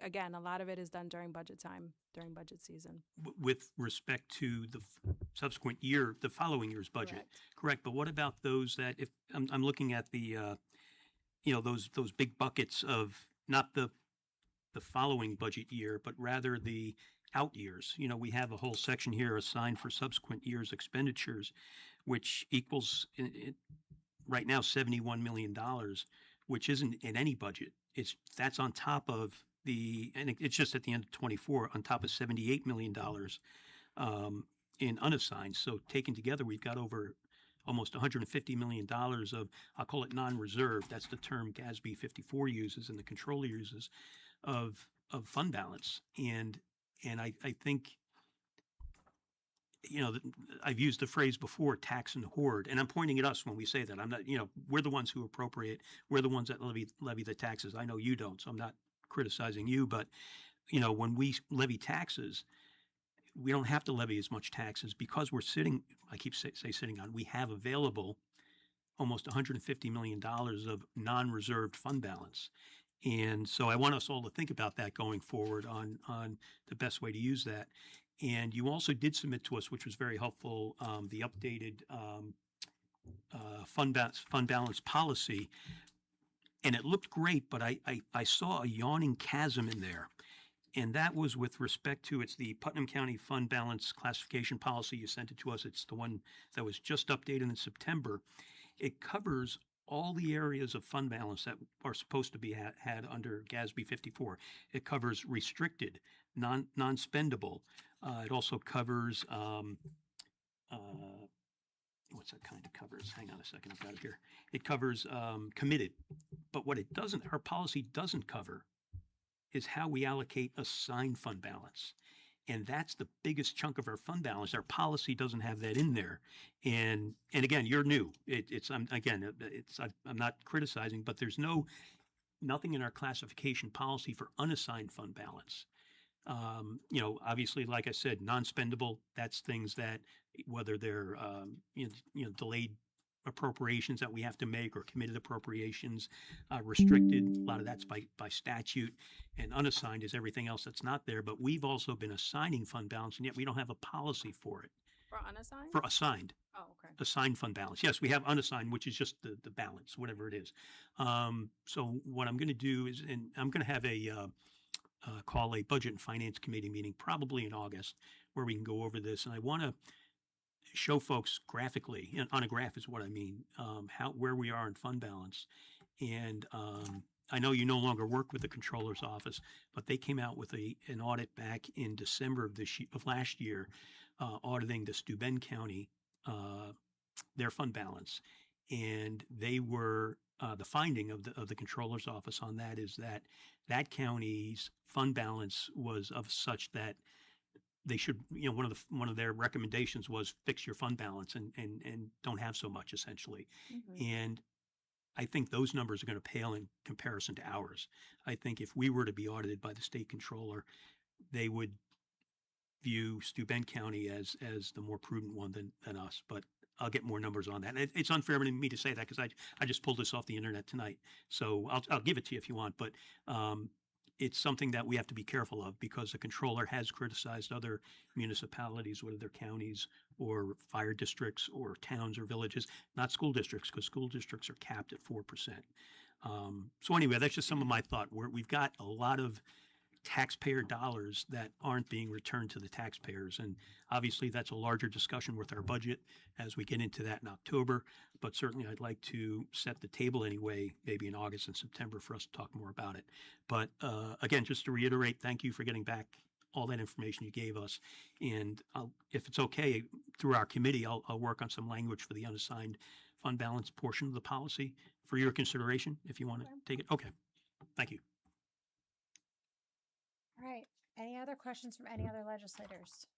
again, a lot of it is done during budget time, during budget season. With respect to the subsequent year, the following year's budget, correct? But what about those that, if I'm looking at the, those big buckets of not the following budget year, but rather the out years. We have a whole section here assigned for subsequent years expenditures, which equals right now $71 million, which isn't in any budget. That's on top of and it's just at the end of 24, on top of $78 million in unassigned. So taken together, we've got over almost $150 million of, I'll call it non-reserve. That's the term GASB 54 uses and the controller uses of fund balance. And I think, I've used the phrase before, tax and hoard, and I'm pointing at us when we say that. I'm not, we're the ones who appropriate. We're the ones that levy the taxes. I know you don't, so I'm not criticizing you, but, when we levy taxes, we don't have to levy as much taxes because we're sitting, I keep sitting on, we have available almost $150 million of non-reserved fund balance. And so I want us all to think about that going forward on the best way to use that. And you also did submit to us, which was very helpful, the updated fund balance policy. And it looked great, but I saw a yawning chasm in there. And that was with respect to, it's the Putnam County Fund Balance Classification Policy. You sent it to us. It's the one that was just updated in September. It covers all the areas of fund balance that are supposed to be had under GASB 54. It covers restricted, non-spendable. It also covers, what's that kind of covers? Hang on a second, I've got it here. It covers committed. But what it doesn't, our policy doesn't cover is how we allocate assigned fund balance. And that's the biggest chunk of our fund balance. Our policy doesn't have that in there. And again, you're new. I'm not criticizing, but there's nothing in our classification policy for unassigned fund balance. Obviously, like I said, non-spendable, that's things that, whether they're, delayed appropriations that we have to make or committed appropriations, restricted, a lot of that's by statute, and unassigned is everything else that's not there. But we've also been assigning fund balance, and yet we don't have a policy for it. For unassigned? For assigned. Oh, okay. Assigned fund balance. Yes, we have unassigned, which is just the balance, whatever it is. So what I'm going to do is, and I'm going to have call a Budget and Finance Committee meeting probably in August where we can go over this. And I want to show folks graphically, and on a graph is what I mean, where we are in fund balance. And I know you no longer work with the Controller's Office, but they came out with an audit back in December of last year, auditing the Steuben County, their fund balance. And they were the finding of the Controller's Office on that is that county's fund balance was of such that they should, one of their recommendations was fix your fund balance and don't have so much, essentially. Mm-hmm. And I think those numbers are going to pale in comparison to ours. I think if we were to be audited by the state controller, they would view Steuben County as the more prudent one than us. But I'll get more numbers on that. And it's unfair to me to say that because I just pulled this off the internet tonight. So I'll give it to you if you want. But it's something that we have to be careful of because the controller has criticized other municipalities, whether they're counties or fire districts or towns or villages, not school districts, because school districts are capped at 4%. So anyway, that's just some of my thought. We've got a lot of taxpayer dollars that aren't being returned to the taxpayers. And obviously that's a larger discussion with our budget as we get into that in October. But certainly I'd like to set the table anyway, maybe in August and September for us to talk more about it. But again, just to reiterate, thank you for getting back all that information you gave us. And if it's okay, through our committee, I'll work on some language for the unassigned fund balance portion of the policy for your consideration, if you want to take it. Okay, thank you. All right. Any other questions from any other legislators?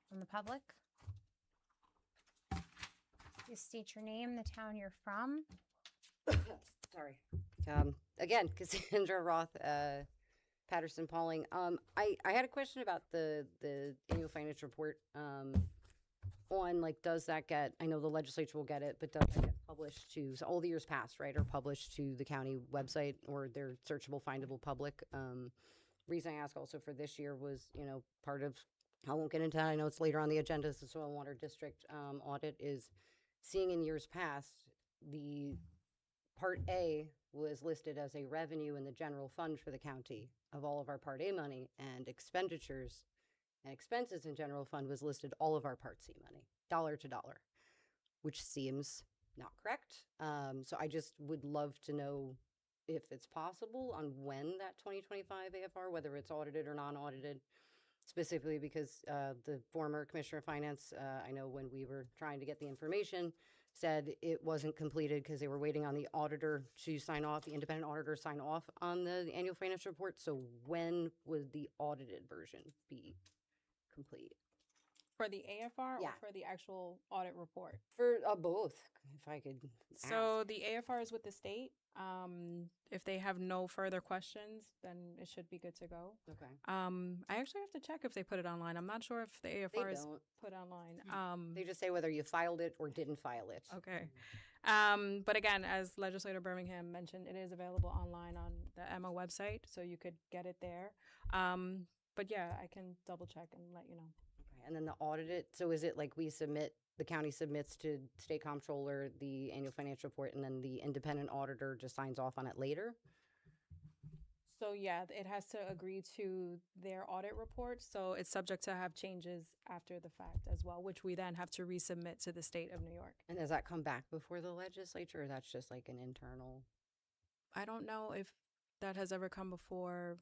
From the public? Please state your name, the town you're from. Sorry. Again, Cassandra Roth, Patterson Pauling. I had a question about the annual financial report. On does that get, I know the legislature will get it, but does that get published to, so all the years past, right, are published to the county website or their searchable, findable public? Reason I ask also for this year was, part of, I won't get into that, I know it's later on the agenda, the Soil and Water District audit is seeing in years past, the Part A was listed as a revenue in the general fund for the county of all of our Part A money, and expenditures and expenses in general fund was listed all of our Part C money, dollar to dollar, which seems not correct. So I just would love to know if it's possible on when that 2025 AFR, whether it's audited or non-audited, specifically because the former Commissioner of Finance, I know when we were trying to get the information, said it wasn't completed because they were waiting on the auditor to sign off, the independent auditor sign off on the annual financial report. So when would the audited version be complete? For the AFR Yeah. or for the actual audit report? For both, if I could So ask. the AFR is with the state. If they have no further questions, then it should be good to go. Okay. I actually have to check if they put it online. I'm not sure if the AFR is don't. put online. They just say whether you filed it or didn't file it. Okay. But again, as Legislator Birmingham mentioned, it is available online on the Emma website, so you could get it there. But yeah, I can double check and let you know. Okay. And then the audited, so is it like the county submits to state comptroller the annual financial report and then the independent auditor just signs off on it later? So yeah, it has to agree to their audit report. So it's subject to have changes after the fact as well, which we then have to resubmit to the state of New York. And does that come back before the legislature, or that's just like an internal? I don't know if that has ever come before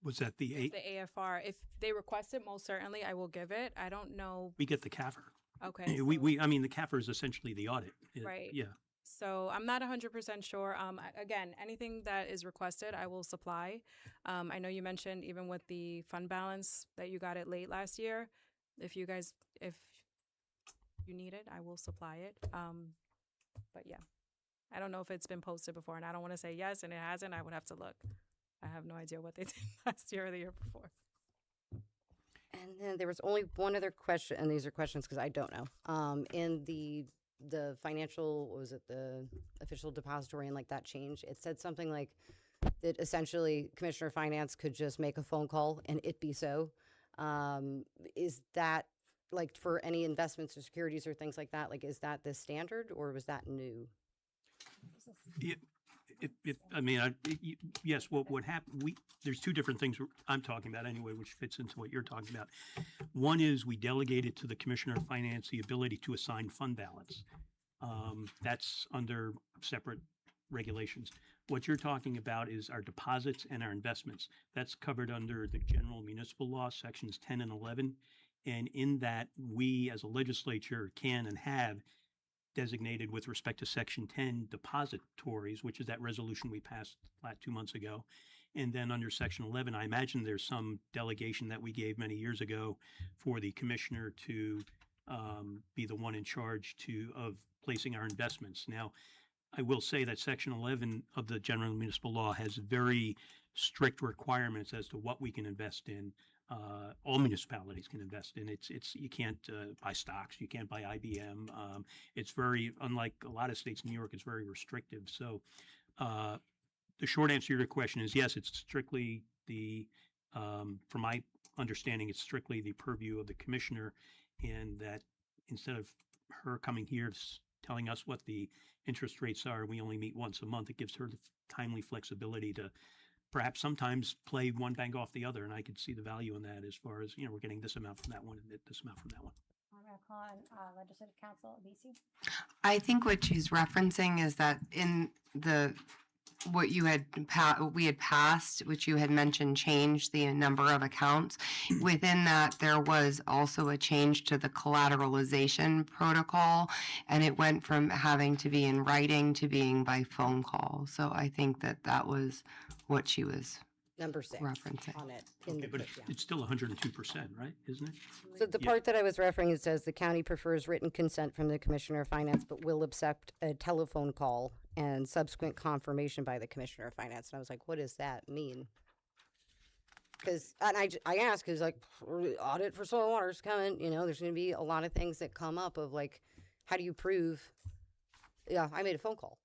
Was that the eight? the AFR. If they request it, most certainly I will give it. I don't know. We get the CAFR. Okay. so- I mean, the CAFR is essentially the audit. Right. Yeah. So I'm not 100% sure. Again, anything that is requested, I will supply. I know you mentioned even with the fund balance that you got it late last year. If you need it, I will supply it. But yeah, I don't know if it's been posted before, and I don't want to say yes, and it hasn't. I would have to look. I have no idea what they did last year or the year before. And then there was only one other question, and these are questions because I don't know. In the financial, what was it, the official depository, and like that change, it said something like that essentially Commissioner of Finance could just make a phone call and it be so. Is that like for any investments or securities or things like that? Like, is that the standard, or was that new? Yes, what happened, there's two different things I'm talking about anyway, which fits into what you're talking about. One is we delegated to the Commissioner of Finance the ability to assign fund balance. That's under separate regulations. What you're talking about is our deposits and our investments. That's covered under the General Municipal Law, Sections 10 and 11. And in that, we as a legislature can and have designated with respect to Section 10 depositories, which is that resolution we passed 2 months ago. And then under Section 11, I imagine there's some delegation that we gave many years ago for the commissioner to be the one in charge of placing our investments. Now, I will say that Section 11 of the General Municipal Law has very strict requirements as to what we can invest in. All municipalities can invest in. It's you can't buy stocks, you can't buy IBM. It's very, unlike a lot of states, New York is very restrictive. So the short answer to your question is yes, it's strictly from my understanding, it's strictly the purview of the commissioner, and that instead of her coming here telling us what the interest rates are, we only meet once a month. It gives her the timely flexibility to perhaps sometimes play one bank off the other, and I could see the value in that as far as, we're getting this amount from that one and this amount from that one. I'm going to call on Legislative Counsel BC. I think what she's referencing is that in what you had we had passed, which you had mentioned, changed the number of accounts. Within that, there was also a change to the collateralization protocol, and it went from having to be in writing to being by phone call. So I think that was what she was Number 6 referencing. on it. In Okay, the but breakdown. it's still 102%, right? Isn't it? So the part that I was referring, it says the county prefers written consent from the Commissioner of Finance, but will accept a telephone call and subsequent confirmation by the Commissioner of Finance. And I was like, what does that mean? Because, and I asked, because like audit for soil and water is coming, there's going to be a lot of things that come up of like, how do you prove? Yeah, I made a phone call.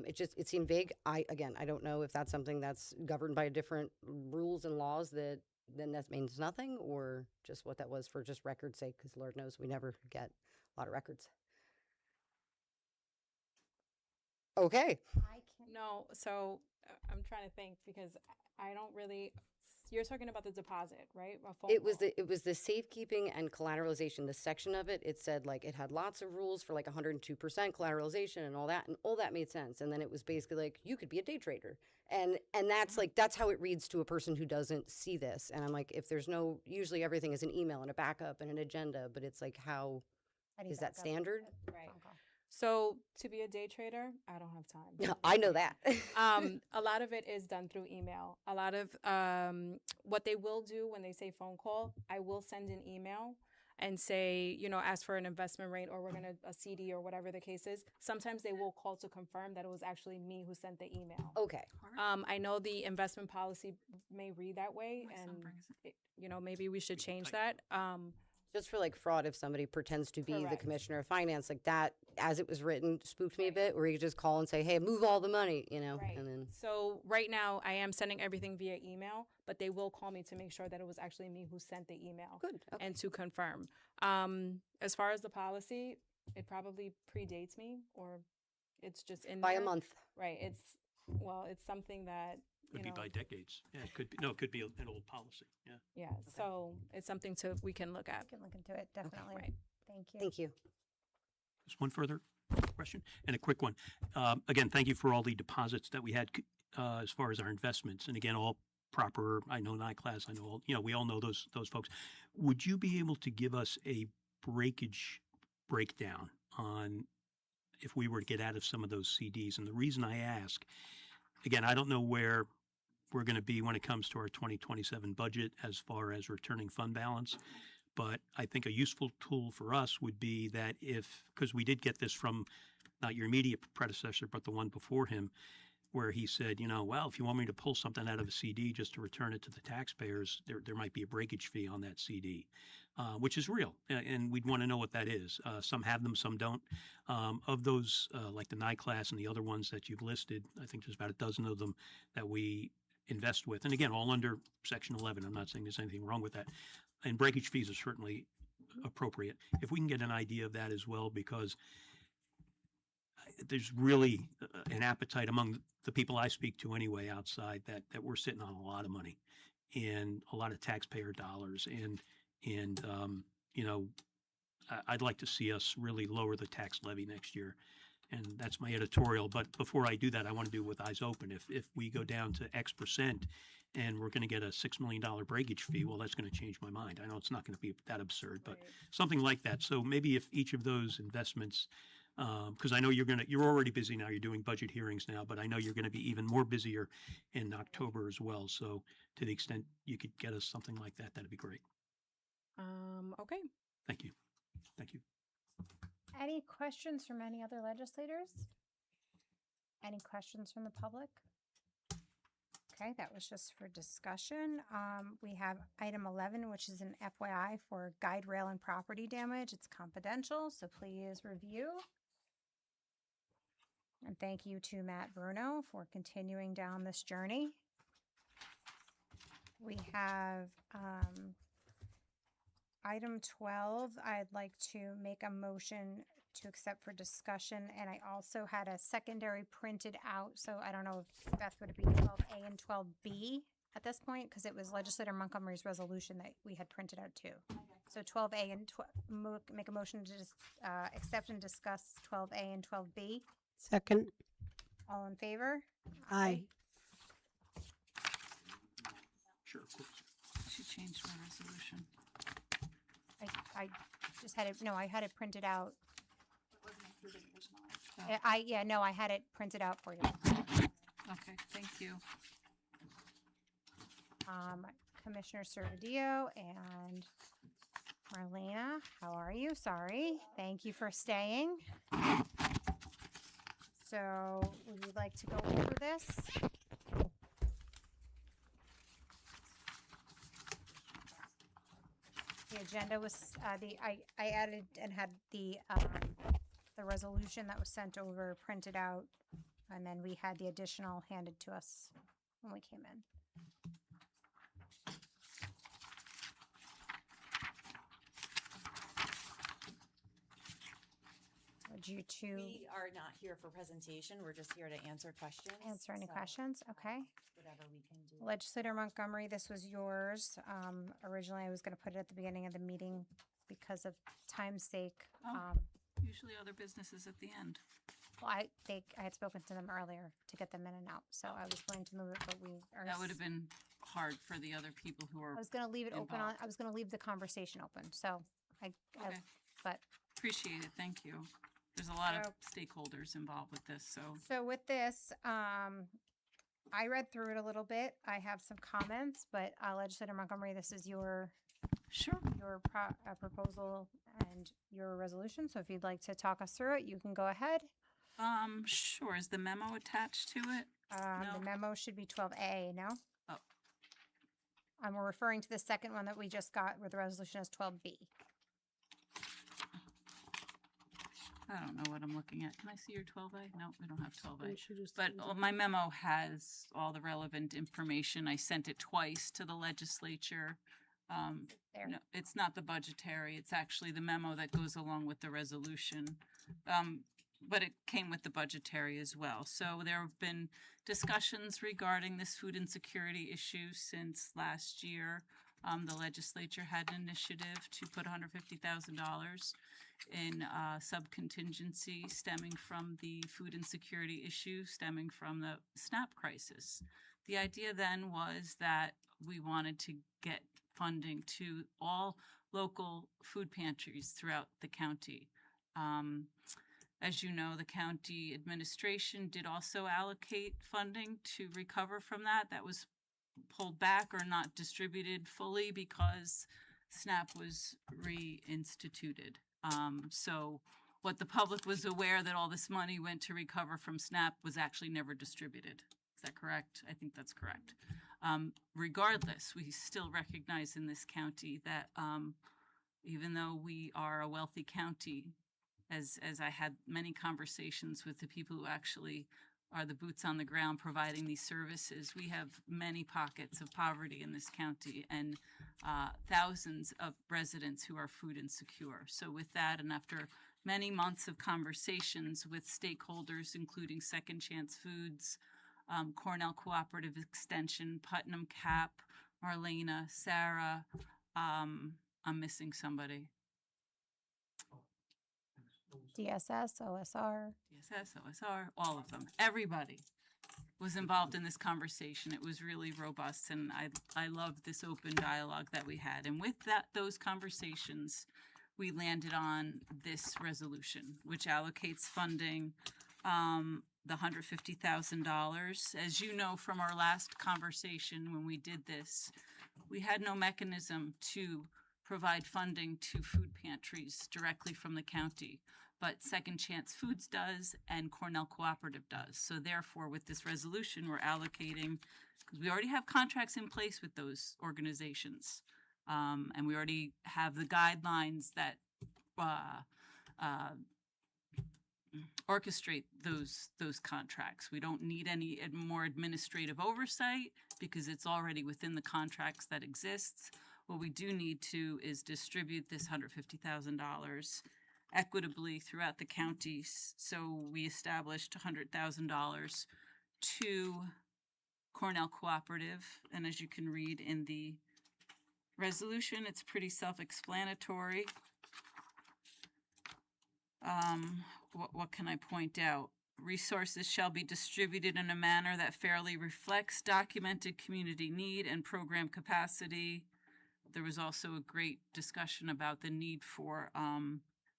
It seemed vague. I don't know if that's something that's governed by different rules and laws that then that means nothing, or just what that was for just record's sake, because Lord knows we never get a lot of records. Okay. No, so I'm trying to think because I don't really. You're talking about the deposit, right? A phone It was call. the safekeeping and collateralization. The section of it, it said like it had lots of rules for like 102% collateralization and all that made sense. And then it was basically like you could be a day trader, and that's like that's how it reads to a person who doesn't see this. And I'm like, if there's no, usually everything is an email and a backup and an agenda, but it's like how is that standard? Right. So to be a day trader, I don't have time. I know that. A lot of it is done through email. A lot of what they will do when they say phone call, I will send an email and say, ask for an investment rate, or we're going to a CD or whatever the case is. Sometimes they will call to confirm that it was actually me who sent the email. Okay. I know the investment policy may read that way, and maybe we should change that. Just for like fraud, if somebody pretends to be the Correct. Commissioner of Finance, like that, as it was written, spooked me a bit, where you could just call and say, hey, move all the money, Right. and then. So right now, I am sending everything via email, but they will call me to make sure that it was actually me who sent the email. Good. Okay. And to confirm. As far as the policy, it probably predates me, or it's just in By there. a month. Right. It's something that Could be know, by decades. Yeah, it could be, no, it could be an old policy. Yeah. yeah. So it's something we can look at. I can look into it, definitely. Right. Thank you. Thank you. Just one further question and a quick one. Again, thank you for all the deposits that we had as far as our investments. And again, all proper. I know NICLAS. I know all, we all know those folks. Would you be able to give us a breakage breakdown on if we were to get out of some of those CDs? And the reason I ask, again, I don't know where we're going to be when it comes to our 2027 budget as far as returning fund balance. But I think a useful tool for us would be that because we did get this from not your immediate predecessor, but the one before him, where he said, well, if you want me to pull something out of a CD just to return it to the taxpayers, there might be a breakage fee on that CD, which is real. And we'd want to know what that is. Some have them, some don't. Of those, like the NICLAS and the other ones that you've listed, I think there's about a dozen of them that we invest with. And again, all under Section 11. I'm not saying there's anything wrong with that. And breakage fees are certainly appropriate. If we can get an idea of that as well, because there's really an appetite among the people I speak to anyway outside that we're sitting on a lot of money and a lot of taxpayer dollars. And I'd like to see us really lower the tax levy next year. And that's my editorial. But before I do that, I want to do it with eyes open. If we go down to X percent and we're going to get a $6 million breakage fee, well, that's going to change my mind. I know it's not going to be that absurd, but something like that. So maybe if each of those investments, because I know you're already busy now, you're doing budget hearings now, but I know you're going to be even more busier in October as well. So to the extent you could get us something like that, that'd be great. Okay. Thank you. Thank you. Any questions from any other legislators? Any questions from the public? Okay, that was just for discussion. We have item 11, which is an FYI for guide rail and property damage. It's confidential, so please review. And thank you to Matt Bruno for continuing down this journey. We have item 12. I'd like to make a motion to accept for discussion, and I also had a secondary printed out, so I don't know if Beth would it be 12A and 12B at this point, because it was Legislator Montgomery's resolution that we had printed out too. So 12A and make a motion to just accept and discuss 12A and 12B. Second. All in favor? Aye. Sure, of course. She changed my resolution. I just had it, no, I had it printed out. Oh. I had it printed out for you. Okay, thank you. Commissioner Servadio and Marlena, how are you? Sorry. Thank you for staying. So would you like to go over this? The agenda was, I added and had the resolution that was sent over printed out, and then we had the additional handed to us when we came in. Would you two We are not here for presentation. We're just here to answer questions. answer any So, questions? Okay. Whatever we can do. Legislator Montgomery, this was yours. Originally, I was going to put it at the beginning of the meeting because of time's sake. Oh. Usually other businesses at the end. Well, I had spoken to them earlier to get them in and out, so I was going to move it, but we are. That would have been hard for the other people who are. I was going to leave it open on, involved. I was going to leave the conversation open, so Okay. but Appreciate it, thank you. There's a lot of stakeholders involved with this, so. So with this, I read through it a little bit. I have some comments, but Legislator Montgomery, this is your Sure. proposal and your resolution. So if you'd like to talk us through it, you can go ahead. Sure, is the memo attached to it? No. The memo should be 12A, no? Oh. We're referring to the second one that we just got where the resolution is 12B. I don't know what I'm looking at. Can I see your 12A? No, we don't have 12A. should just But use it. my memo has all the relevant information. I sent it twice to the legislature. There. No, it's not the budgetary, it's actually the memo that goes along with the resolution. but it came with the budgetary as well. So there have been discussions regarding this food insecurity issue since last year. The legislature had an initiative to put $150,000 in subcontingency stemming from the food insecurity issue stemming from the SNAP crisis. The idea then was that we wanted to get funding to all local food pantries throughout the county. As you know, the county administration did also allocate funding to recover from that. That was pulled back or not distributed fully because SNAP was reinstituted. So what the public was aware that all this money went to recover from SNAP was actually never distributed. Is that correct? I think that's correct. Regardless, we still recognize in this county that even though we are a wealthy county, as I had many conversations with the people who actually are the boots on the ground providing these services, we have many pockets of poverty in this county and thousands of residents who are food insecure. So with that, and after many months of conversations with stakeholders, including Second Chance Foods, Cornell Cooperative Extension, Putnam CAP, Marlena, Sarah, I'm missing somebody. DSS, OSR. DSS, OSR, all of them. Everybody was involved in this conversation. It was really robust, and I loved this open dialogue that we had. And with those conversations, we landed on this resolution, which allocates funding, the $150,000. As you know from our last conversation when we did this, we had no mechanism to provide funding to food pantries directly from the county, but Second Chance Foods does and Cornell Cooperative does. So therefore, with this resolution, we're allocating, because we already have contracts in place with those organizations, and we already have the guidelines that orchestrate those contracts. We don't need any more administrative oversight because it's already within the contracts that exists. What we do need to is distribute this $150,000 equitably throughout the counties. So we established $100,000 to Cornell Cooperative. And as you can read in the resolution, it's pretty self-explanatory. What can I point out? Resources shall be distributed in a manner that fairly reflects documented community need and program capacity. There was also a great discussion about the need for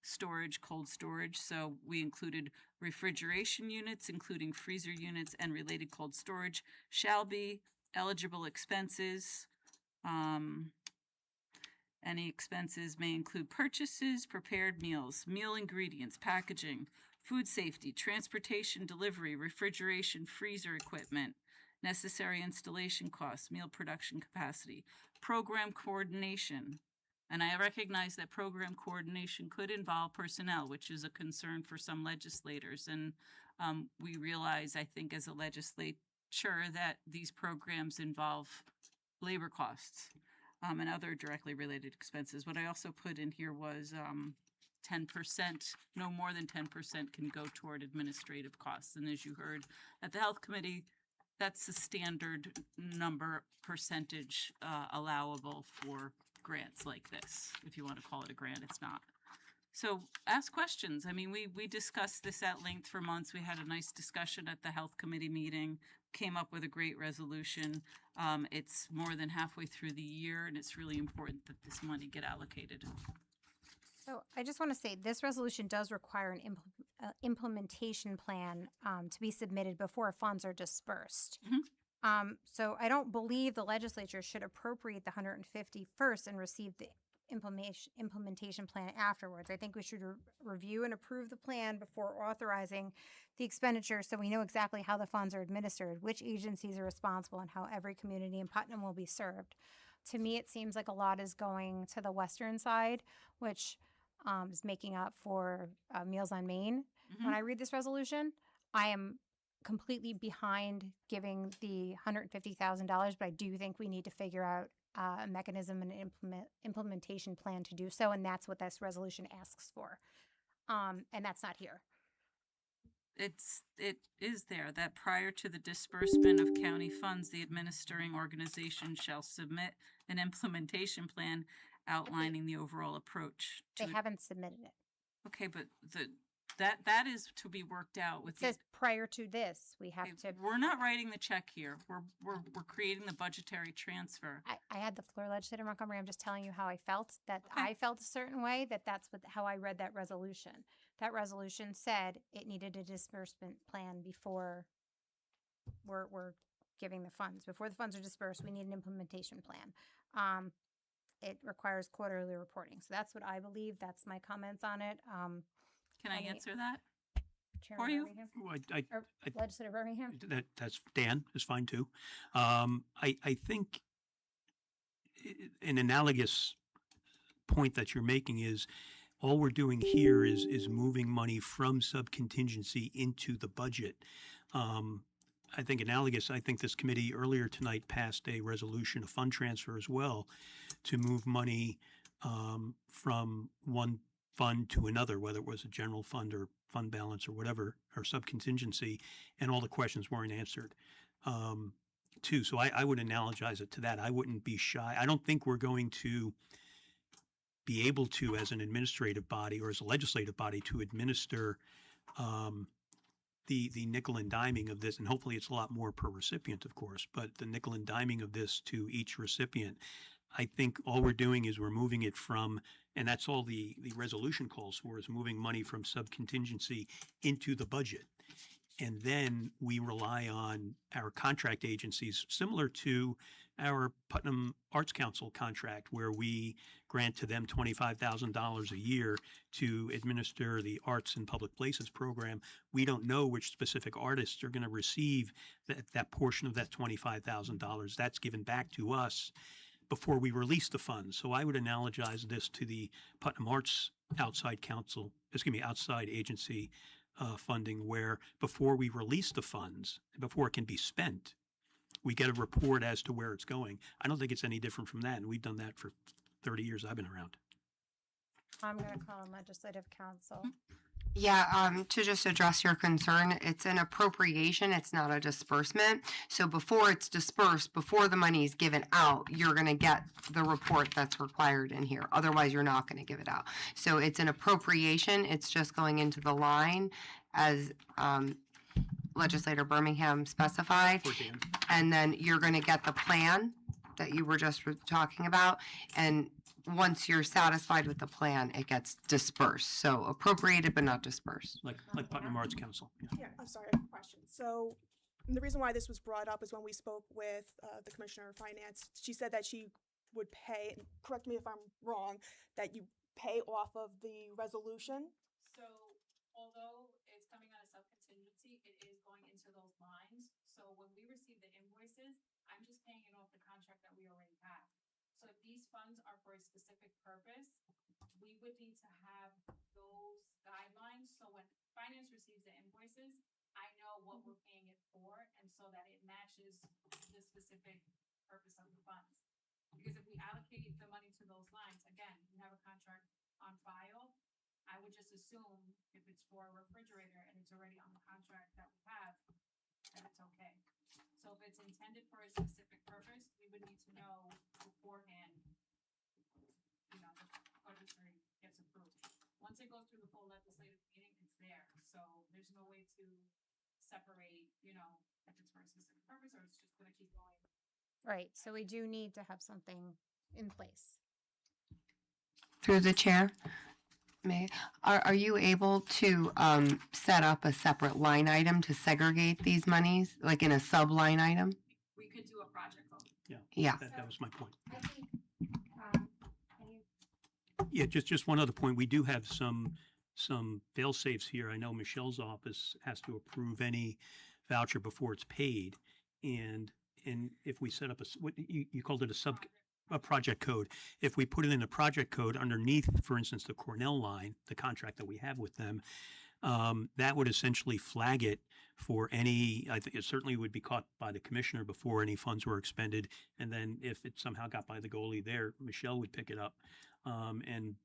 storage, cold storage. So we included refrigeration units, including freezer units and related cold storage, shall be eligible expenses. Any expenses may include purchases, prepared meals, meal ingredients, packaging, food safety, transportation, delivery, refrigeration, freezer equipment, necessary installation costs, meal production capacity, program coordination. And I recognize that program coordination could involve personnel, which is a concern for some legislators. And we realize, I think, as a legislature, that these programs involve labor costs and other directly related expenses. What I also put in here was 10%, no more than 10% can go toward administrative costs. And as you heard at the Health Committee, that's the standard number percentage allowable for grants like this. If you want to call it a grant, it's not. So ask questions. I mean, we discussed this at length for months. We had a nice discussion at the Health Committee meeting, came up with a great resolution. It's more than halfway through the year, and it's really important that this money get allocated. So I just want to say this resolution does require an implementation plan to be submitted before funds are dispersed. So I don't believe the legislature should appropriate the $150 first and receive the implementation plan afterwards. I think we should review and approve the plan before authorizing the expenditure so we know exactly how the funds are administered, which agencies are responsible, and how every community in Putnam will be served. To me, it seems like a lot is going to the western side, which is making up for Meals on Main. When I read this resolution, I am completely behind giving the $150,000, but I do think we need to figure out a mechanism and implementation plan to do so, and that's what this resolution asks for. And that's not here. it is there that prior to the disbursement of county funds, the administering organization shall submit an implementation plan outlining the overall approach. They to haven't submitted it. Okay, but that is to be worked out with It says prior to this, we have to, We're not writing the check here. We're creating the budgetary transfer. I had the floor, Legislator Montgomery, I'm just telling you how I felt, that Okay. I felt a certain way, that's how I read that resolution. That resolution said it needed a disbursement plan before we're giving the funds. Before the funds are dispersed, we need an implementation plan. It requires quarterly reporting. So that's what I believe. That's my comments on it. Can I Any- answer that? Chairman For you? Birmingham? Well, Or Legislator Birmingham? that's Dan is fine too. I think an analogous point that you're making is all we're doing here is moving money from subcontingency into the budget. I think analogous, I think this committee earlier tonight passed a resolution, a fund transfer as well, to move money from one fund to another, whether it was a general fund or fund balance or whatever, or subcontingency, and all the questions weren't answered. Too. So I would analogize it to that. I wouldn't be shy. I don't think we're going to be able to, as an administrative body or as a legislative body, to administer the nickel and diming of this, and hopefully it's a lot more per recipient, of course, but the nickel and diming of this to each recipient. I think all we're doing is we're moving it from, and that's all the resolution calls for, is moving money from subcontingency into the budget. And then we rely on our contract agencies, similar to our Putnam Arts Council contract, where we grant to them $25,000 a year to administer the Arts and Public Places program. We don't know which specific artists are going to receive that portion of that $25,000. That's given back to us before we release the funds. So I would analogize this to the Putnam Arts outside agency funding, where before we release the funds, before it can be spent, we get a report as to where it's going. I don't think it's any different from that, and we've done that for 30 years I've been around. I'm going to call on Legislative Council. Yeah, to just address your concern, it's an appropriation, it's not a disbursement. So before it's dispersed, before the money is given out, you're going to get the report that's required in here. Otherwise, you're not going to give it out. So it's an appropriation, it's just going into the line as Legislator Birmingham specified. For Dan. And then you're going to get the plan that you were just talking about. And once you're satisfied with the plan, it gets dispersed. So appropriated but not dispersed. Like Putnam Arts Council. Yeah. Yeah, I'm sorry, I have a question. So the reason why this was brought up is when we spoke with the Commissioner of Finance, she said that she would pay, and correct me if I'm wrong, that you pay off of the resolution. So although it's coming out of subcontingency, it is going into those lines. So when we receive the invoices, I'm just paying it off the contract that we already have. So if these funds are for a specific purpose, we would need to have those guidelines. So when finance receives the invoices, I know what we're paying it for, and so that it matches the specific purpose of the funds. Because if we allocate the money to those lines, again, we have a contract on file. I would just assume if it's for a refrigerator and it's already on the contract that we have, that it's okay. So if it's intended for a specific purpose, we would need to know beforehand, you know, the budgetary gets approved. Once it goes through the full legislative meeting, it's there. So there's no way to separate, you know, if it's for a specific purpose or it's just gonna keep going. Right, so we do need to have something in place. Through the chair, are you able to set up a separate line item to segregate these monies, like in a sub line item? We could do a project code. Yeah. That was my point. I think, Yeah, just one other point. We do have some fail safes here. I know Michelle's office has to approve any voucher before it's paid. And if we set up what you called it a project code. If we put it in a project code underneath, for instance, the Cornell line, the contract that we have with them, that would essentially flag it for any, I think it certainly would be caught by the commissioner before any funds were expended. And then if it somehow got by the goalie there, Michelle would pick it up. And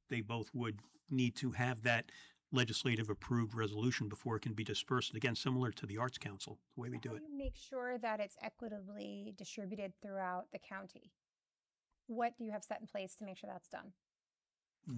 they both would need to have that legislative approved resolution before it can be dispersed. Again, similar to the Arts Council, the way we do How it. do you make sure that it's equitably distributed throughout the county? What do you have set in place to make sure that's done?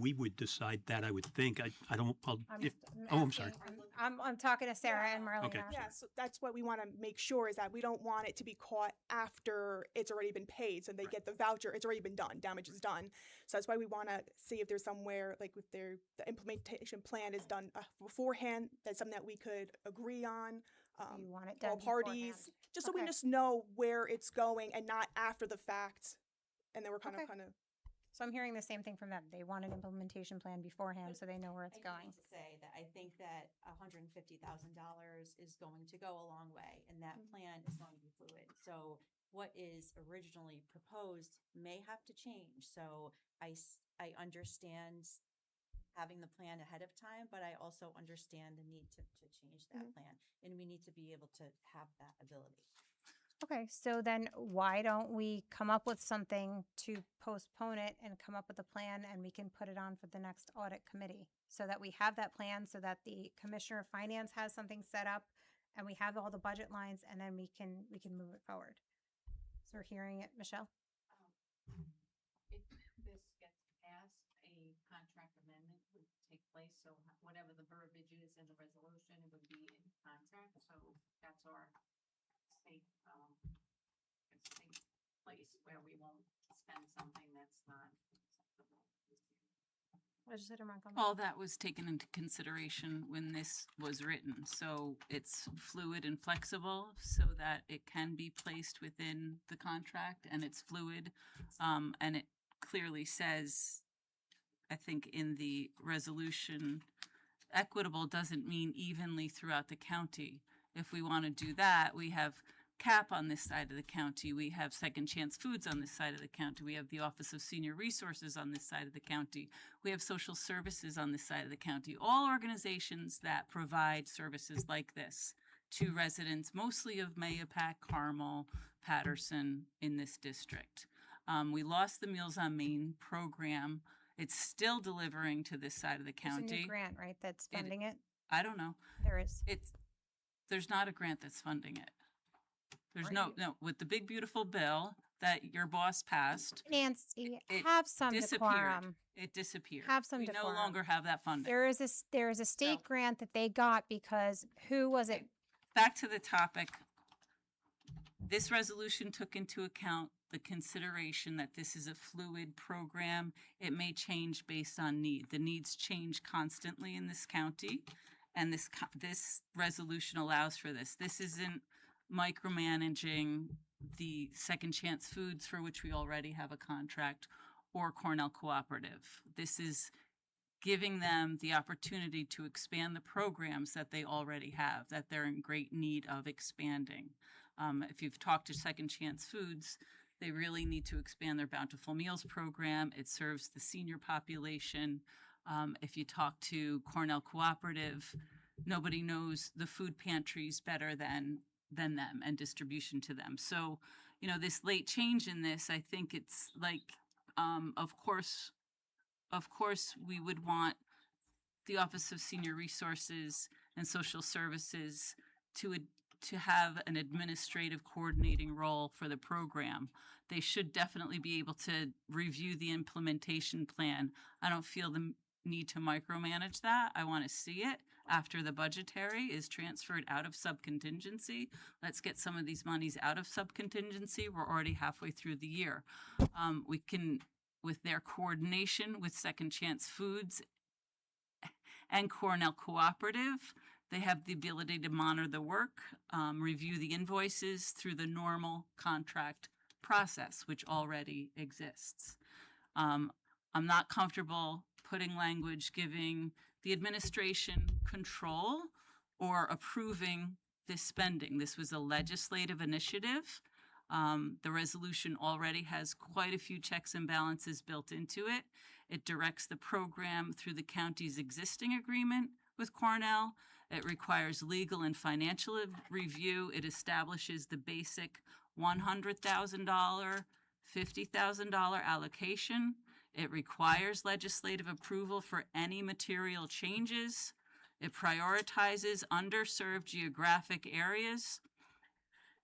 We would decide that, I would think. I don't, I'm if, just- I'm sorry. asking- I'm talking to Sarah and Marlena. Okay. Yeah, so that's what we want to make sure is that we don't want it to be caught after it's already been paid. So they get the voucher, it's already been done, damage is done. So that's why we want to see if there's somewhere, like if the implementation plan is done beforehand, that's something that we could agree on. You want it All done parties, beforehand. just so we Okay. just know where it's going and not after the fact. And then we're kind Okay. of So I'm hearing the same thing from them. They want an implementation plan beforehand so they know where it's I do going. need to say that I think that $150,000 is going to go a long way, and that plan is going to be fluid. So what is originally proposed may have to change. So I understand having the plan ahead of time, but I also understand the need to change that plan, and we need to be able to have that ability. Okay, so then why don't we come up with something to postpone it and come up with a plan and we can put it on for the next audit committee? So that we have that plan, so that the Commissioner of Finance has something set up and we have all the budget lines and then we can move it forward. So we're hearing it, Michelle? If this gets passed, a contract amendment would take place, so whatever the verbiage is in the resolution, it would be in contract, so that's our state, state place where we won't spend something that's not acceptable. Legislator Montgomery? All that was taken into consideration when this was written, so it's fluid and flexible so that it can be placed within the contract, and it's fluid, and it clearly says, I think in the resolution, equitable doesn't mean evenly throughout the county. If we want to do that, we have CAP on this side of the county, we have Second Chance Foods on this side of the county, we have the Office of Senior Resources on this side of the county, we have social services on this side of the county, all organizations that provide services like this to residents, mostly of Mayapack, Carmel, Patterson in this district. We lost the Meals on Main program. It's still delivering to this side of the There's a county. new grant, right, that's funding it? I don't know. There is. There's not a grant that's funding it. There's no, with the big beautiful bill that your boss passed, Nancy, it have some disappeared. decorum. It disappeared. Have some We no decorum. longer have that funding. There is a state So- grant that they got because who was it? Back to the topic. This resolution took into account the consideration that this is a fluid program. It may change based on need. The needs change constantly in this county, and this resolution allows for this. This isn't micromanaging the Second Chance Foods, for which we already have a contract, or Cornell Cooperative. This is giving them the opportunity to expand the programs that they already have, that they're in great need of expanding. If you've talked to Second Chance Foods, they really need to expand their Bountiful Meals program. It serves the senior population. If you talk to Cornell Cooperative, nobody knows the food pantries better than them and distribution to them. So, this late change in this, I think it's like, of course, we would want the Office of Senior Resources and Social Services to have an administrative coordinating role for the program. They should definitely be able to review the implementation plan. I don't feel the need to micromanage that. I want to see it after the budgetary is transferred out of subcontingency. Let's get some of these monies out of subcontingency. We're already halfway through the year. We can, with their coordination with Second Chance Foods and Cornell Cooperative, they have the ability to monitor the work, review the invoices through the normal contract process, which already exists. I'm not comfortable putting language giving the administration control or approving this spending. This was a legislative initiative. The resolution already has quite a few checks and balances built into it. It directs the program through the county's existing agreement with Cornell. It requires legal and financial review. It establishes the basic $100,000, $50,000 allocation. It requires legislative approval for any material changes. It prioritizes underserved geographic areas.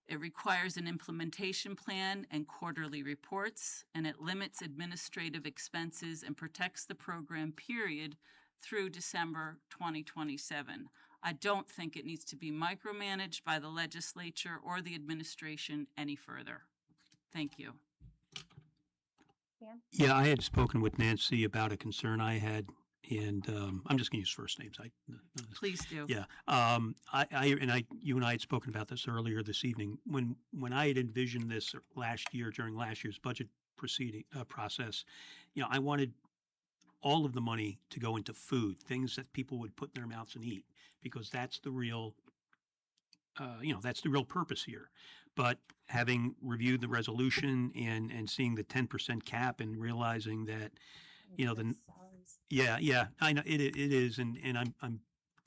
It requires an implementation plan and quarterly reports, and it limits administrative expenses and protects the program period through December 2027. I don't think it needs to be micromanaged by the legislature or the administration any further. Thank you. Yeah, I had spoken with Nancy about a concern I had, and I'm just going to use first names. Please do. Yeah, you and I had spoken about this earlier this evening. When I had envisioned this last year during last year's budget process, I wanted all of the money to go into food, things that people would put in their mouths and eat, because that's the real, that's the real purpose here. But having reviewed the resolution and seeing the 10% cap and realizing that, yeah, I know it is, and I'm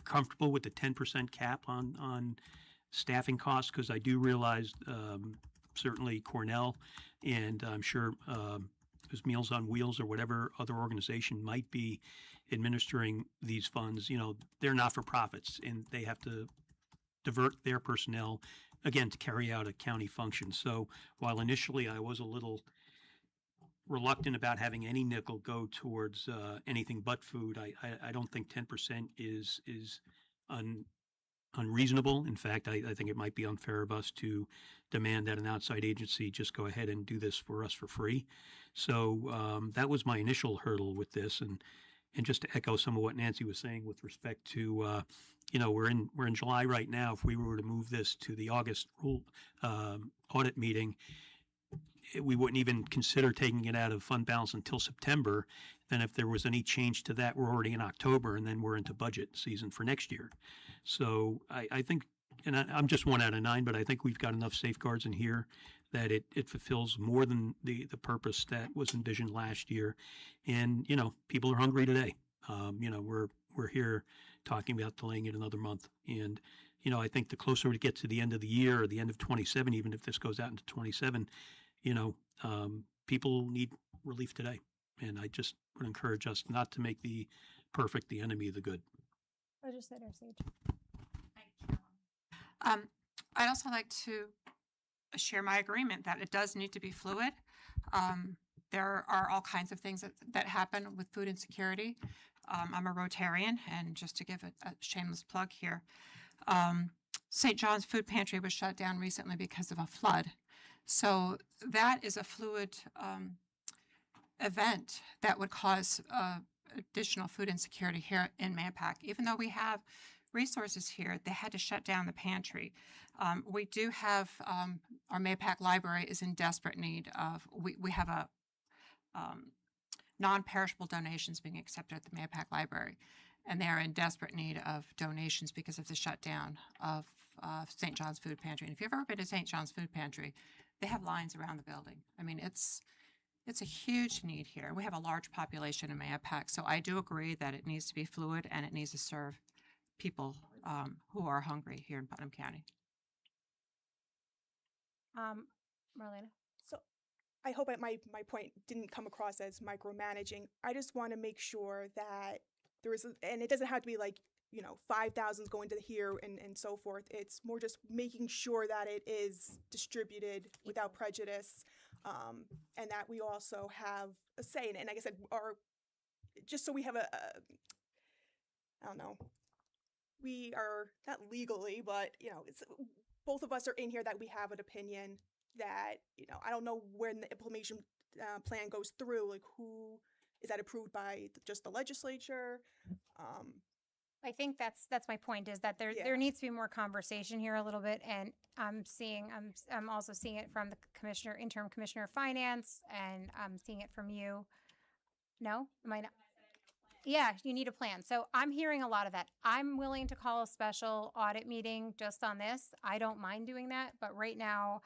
comfortable with the 10% cap on staffing costs, because I do realize certainly Cornell, and I'm sure there's Meals on Wheels or whatever other organization might be administering these funds. They're not for profits, and they have to divert their personnel again to carry out a county function. So while initially I was a little reluctant about having any nickel go towards anything but food, I don't think 10% is unreasonable. In fact, I think it might be unfair of us to demand that an outside agency just go ahead and do this for us for free. So that was my initial hurdle with this, and just to echo some of what Nancy was saying with respect to, we're in July right now. If we were to move this to the August audit meeting, we wouldn't even consider taking it out of fund balance until September. Then if there was any change to that, we're already in October, and then we're into budget season for next year. So I think, and I'm just 1 out of 9, but I think we've got enough safeguards in here that it fulfills more than the purpose that was envisioned last year. And, people are hungry today. We're here talking about delaying it another month. And, I think the closer we get to the end of the year, or the end of 27, even if this goes out into 27, people need relief today. And I just would encourage us not to make the perfect the enemy of the good. Legislator Sage. I'd also like to share my agreement that it does need to be fluid. There are all kinds of things that happen with food insecurity. I'm a Rotarian, and just to give a shameless plug here, St. John's Food Pantry was shut down recently because of a flood. So that is a fluid event that would cause additional food insecurity here in Manpack. Even though we have resources here, they had to shut down the pantry. We do have, our Manpack Library is in desperate need of, we have a non-perishable donations being accepted at the Manpack Library, and they are in desperate need of donations because of the shutdown of St. John's Food Pantry. And if you've ever been to St. John's Food Pantry, they have lines around the building. I mean, it's a huge need here. We have a large population in Manpack, so I do agree that it needs to be fluid and it needs to serve people who are hungry here in Putnam County. Marlena. So I hope my point didn't come across as micromanaging. I just want to make sure that there is, and it doesn't have to be like, 5,000 is going to here and so forth. It's more just making sure that it is distributed without prejudice, and that we also have a say in it. And like I said, just so we have I don't know, we are not legally, but it's, both of us are in here that we have an opinion that, I don't know when the implementation plan goes through, like who is that approved by, just the legislature? I think that's my point, is that there needs to be more conversation here a little bit, and I'm also seeing it from the interim commissioner of finance, and I'm seeing it from you. No, am I not? Yeah, you need a plan. So I'm hearing a lot of that. I'm willing to call a special audit meeting just on this. I don't mind doing that, but right now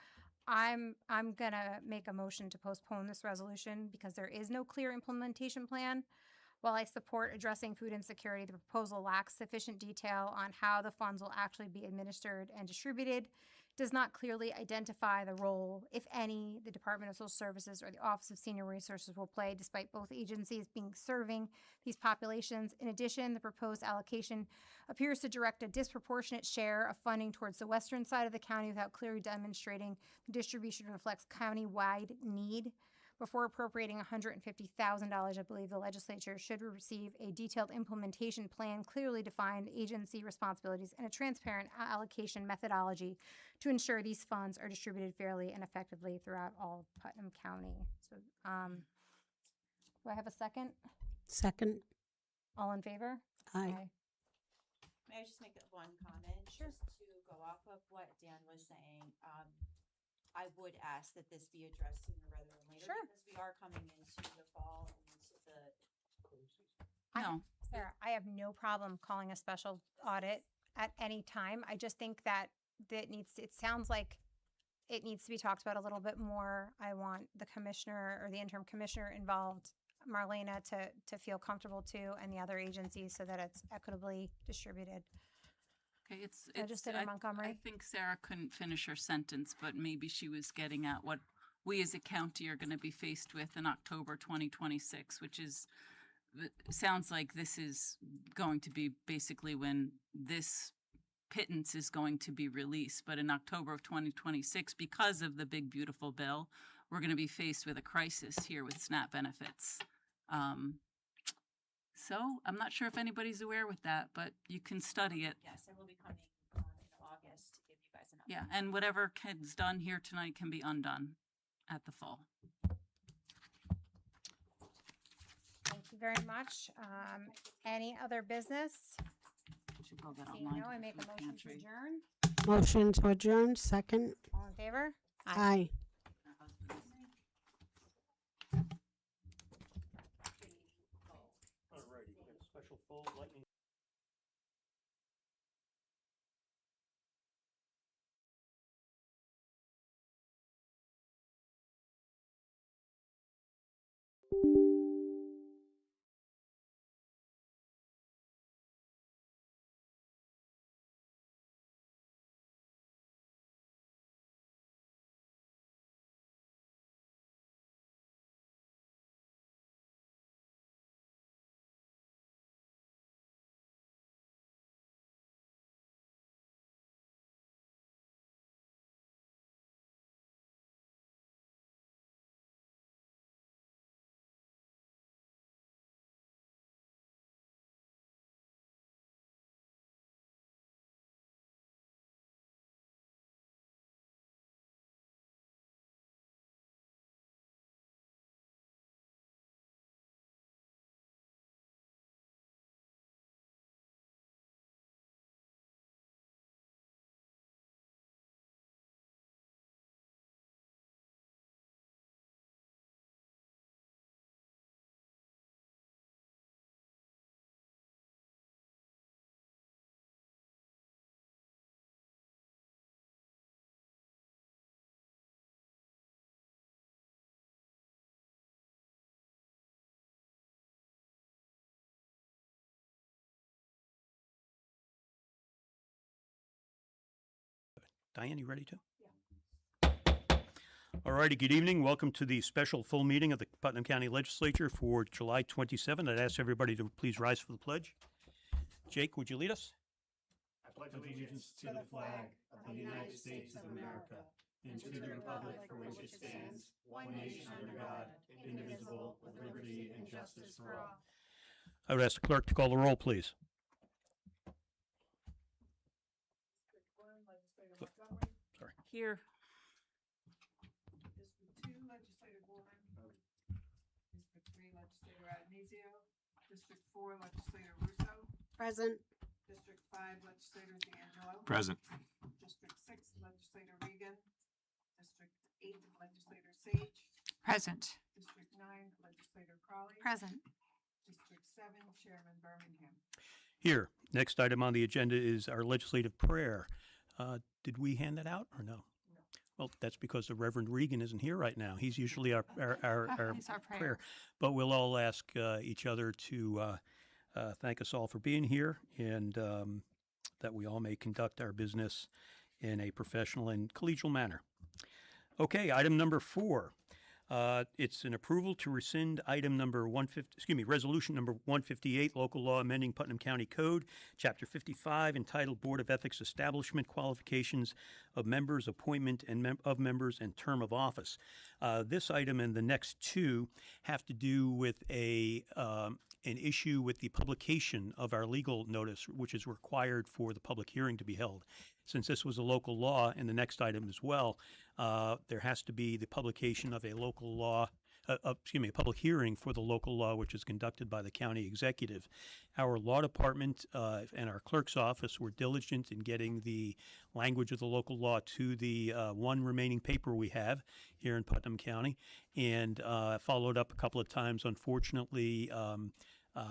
I'm gonna make a motion to postpone this resolution because there is no clear implementation plan. While I support addressing food insecurity, the proposal lacks sufficient detail on how the funds will actually be administered and distributed. does not clearly identify the role, if any, the Department of Social Services or the Office of Senior Resources will play, despite both agencies being serving these populations. In addition, the proposed allocation appears to direct a disproportionate share of funding towards the western side of the county without clearly demonstrating the distribution reflects county-wide need. Before appropriating $150,000, I believe the legislature should receive a detailed implementation plan, clearly defined agency responsibilities, and a transparent allocation methodology to ensure these funds are distributed fairly and effectively throughout all of Putnam County. So, do I have a second? Second. All in favor? Aye. May I just make one comment? Sure. Just to go off of what Dan was saying, I would ask that this be addressed sooner rather than later. Sure. Because we are coming into the fall and into the No. Sarah, I have no problem calling a special audit at any time. I just think that it sounds like it needs to be talked about a little bit more. I want the commissioner or the interim commissioner involved, Marlena, to feel comfortable too, and the other agencies so that it's equitably distributed. Okay, it's Legislator Montgomery? I think Sarah couldn't finish her sentence, but maybe she was getting at what we as a county are going to be faced with in October 2026, which is, sounds like this is going to be basically when this pittance is going to be released. But in October of 2026, because of the big, beautiful bill, we're going to be faced with a crisis here with SNAP benefits. So I'm not sure if anybody's aware with that, but you can study it. yes, I will be coming in August to give you guys an update. Yeah, and whatever is done here tonight can be undone at the fall. Thank you very much. Any other business? Should go get Seeing online. no, I make a from the motion to pantry. adjourn. Motion to adjourn, second. All in favor? Aye. Her husband's- All righty, we got a special full lightning. Diane, you ready to? Yeah. All righty, good evening. Welcome to the special full meeting of the Putnam County Legislature for July 27. I'd ask everybody to please rise for the pledge. Jake, would you lead us? I pledge allegiance to the flag of the United States of America and to the republic for which it stands, one nation under God, indivisible, with liberty and justice for all. I would ask the clerk to call the roll, please. Sorry. Here. District 2, Legislator Warren. District 3, Legislator Adenizio. District 4, Legislator Russo. Present. District 5, Legislator D'Angelo. Present. District 6, Legislator Regan. District 8, Legislator Sage. Present. District 9, Legislator Crawley. Present. District 7, Chairman Birmingham. Here, next item on the agenda is our legislative prayer. Did we hand that out or no? No. Well, that's because the Reverend Regan isn't here right now. He's usually our He's our prayer. prayer. But we'll all ask each other to thank us all for being here and that we all may conduct our business in a professional and collegial manner. Okay, item number 4. It's an approval to rescind item number resolution number 158, local law amending Putnam County Code, Chapter 55, entitled Board of Ethics Establishment Qualifications of Members, Appointment of Members, and Term of Office. This item and the next 2 have to do with an issue with the publication of our legal notice, which is required for the public hearing to be held. Since this was a local law, and the next item as well, there has to be the publication of a local law, a public hearing for the local law, which is conducted by the county executive. Our law department and our clerk's office were diligent in getting the language of the local law to the one remaining paper we have here in Putnam County, and followed up a couple of times. Unfortunately,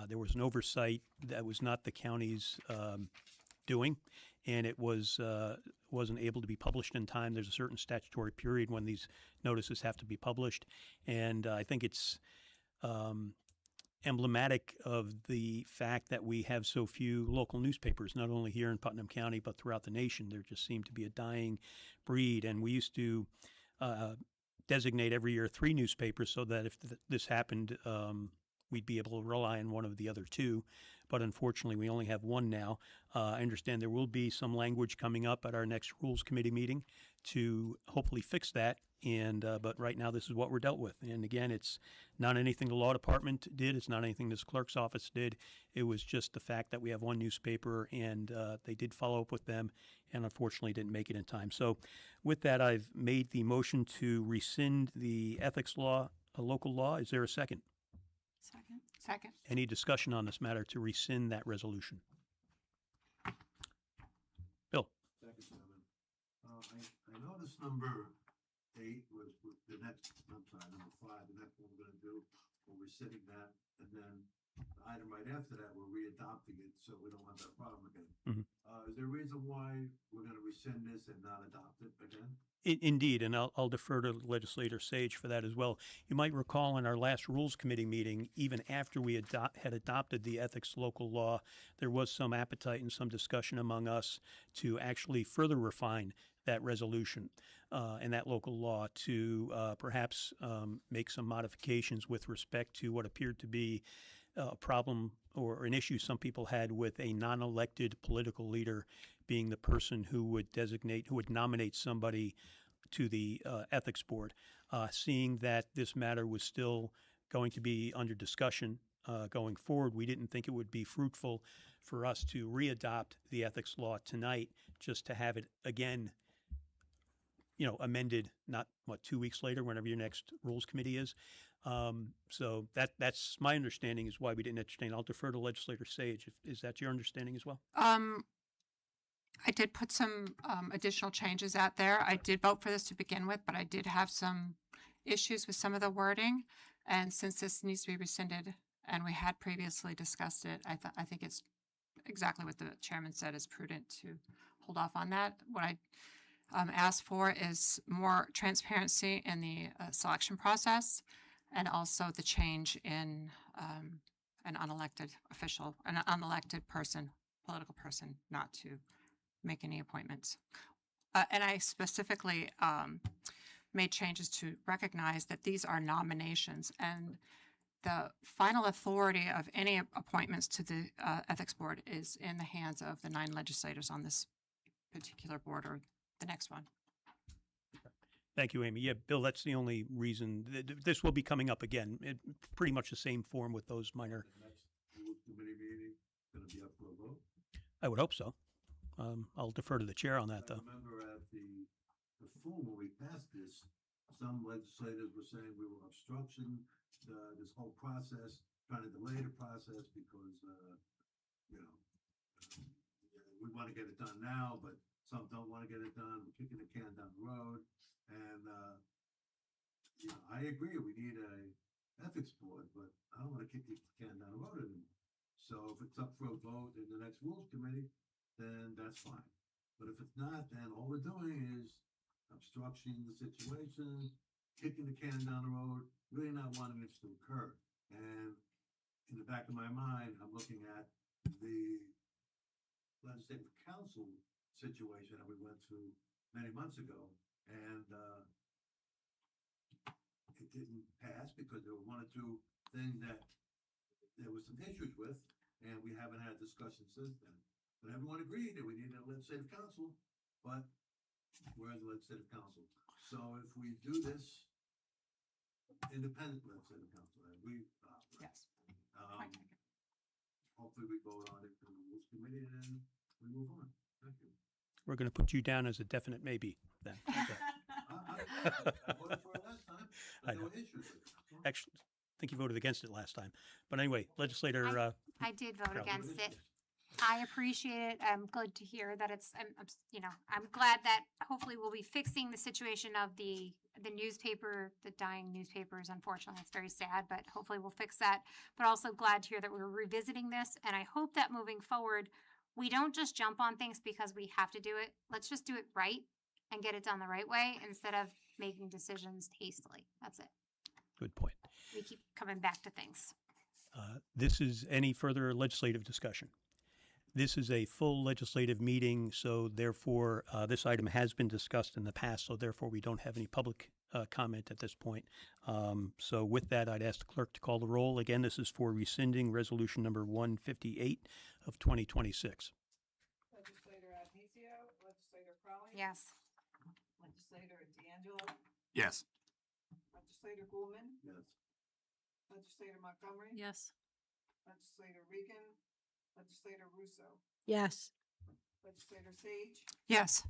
there was an oversight that was not the county's doing, and it wasn't able to be published in time. There's a certain statutory period when these notices have to be published, and I think it's emblematic of the fact that we have so few local newspapers, not only here in Putnam County, but throughout the nation. There just seemed to be a dying breed, and we used to designate every year 3 newspapers so that if this happened, we'd be able to rely on one of the other 2. But unfortunately, we only have 1 now. I understand there will be some language coming up at our next Rules Committee meeting to hopefully fix that. But right now, this is what we're dealt with. And again, it's not anything the law department did. It's not anything this clerk's office did. It was just the fact that we have 1 newspaper, and they did follow up with them, and unfortunately didn't make it in time. So with that, I've made the motion to rescind the ethics law, a local law. Is there a second? Second. Any discussion on this matter to rescind that resolution? Bill? Second, Chairman. I noticed number 8 was the next, I'm sorry, number 5, the next one we're gonna do, we're rescinding that, and then the item right after that, we're re-adopting it, so we don't have that problem again. Is there a reason why we're gonna rescind this and not adopt it again? Indeed, and I'll defer to Legislator Sage for that as well. You might recall in our last Rules Committee meeting, even after we had adopted the ethics local law, there was some appetite and some discussion among us to actually further refine that resolution and that local law to perhaps make some modifications with respect to what appeared to be a problem or an issue some people had with a non-elected political leader being the person who would nominate somebody to the ethics board. Seeing that this matter was still going to be under discussion going forward, we didn't think it would be fruitful for us to re-adopt the ethics law tonight, just to have it again, amended, not 2 weeks later, whenever your next Rules Committee is. So that's my understanding is why we didn't entertain. I'll defer to Legislator Sage. Is that your understanding as well? I did put some additional changes out there. I did vote for this to begin with, but I did have some issues with some of the wording. And since this needs to be rescinded, and we had previously discussed it, I think it's exactly what the chairman said is prudent to hold off on that. What I asked for is more transparency in the selection process, and also the change in an unelected official, an unelected person, political person, not to make any appointments. And I specifically made changes to recognize that these are nominations, and the final authority of any appointments to the Ethics Board is in the hands of the 9 legislators on this particular board or the next one. Thank you, Amy. Yeah, Bill, that's the only reason. This will be coming up again, pretty much the same form with those minor. The next Rules Committee meeting gonna be up for a vote? I would hope so. I'll defer to the chair on that, though. I remember at the full, when we passed this, some legislators were saying we were obstruction, this whole process, trying to delay the process because, we want to get it done now, but some don't want to get it done. We're kicking the can down the road. And, I agree, we need a ethics board, but I don't want to kick the can down the road anymore. So if it's up for a vote in the next Rules Committee, then that's fine. But if it's not, then all we're doing is obstructing the situation, kicking the can down the road, really not wanting this to occur. And in the back of my mind, I'm looking at the Legislative Council situation that we went through many months ago, and it didn't pass because there were one or two things that there was some issues with, and we haven't had a discussion since then. But everyone agreed that we needed a legislative council, but we're the legislative council. So if we do this independent legislative council, and we, Yes. hopefully we vote on it in the rules committee and then we move on. Thank you. We're going to put you down as a definite maybe then. Okay. I voted for it last time, I but there know. were issues with it. So, Actually, I think you voted against it last time. But anyway, legislator, I did vote Carol. against it. I appreciate it. I'm good to hear that I'm glad that hopefully we'll be fixing the situation of the newspaper, the dying newspapers. Unfortunately, it's very sad, but hopefully we'll fix that. But also glad to hear that we're revisiting this. And I hope that moving forward, we don't just jump on things because we have to do it. Let's just do it right and get it done the right way instead of making decisions hastily. That's it. good point. We keep coming back to things. This is any further legislative discussion. This is a full legislative meeting, so therefore, this item has been discussed in the past, so therefore we don't have any public comment at this point. So with that, I'd ask the clerk to call the roll. Again, this is for rescinding resolution number 158 of 2026. Legislator Adnesio, Legislator Crowley. Yes. Legislator D'Angelo, Yes. Legislator Goulman, Yes. Legislator Montgomery. Yes. Legislator Regan, Legislator Russo, Yes. Legislator Sage, Yes.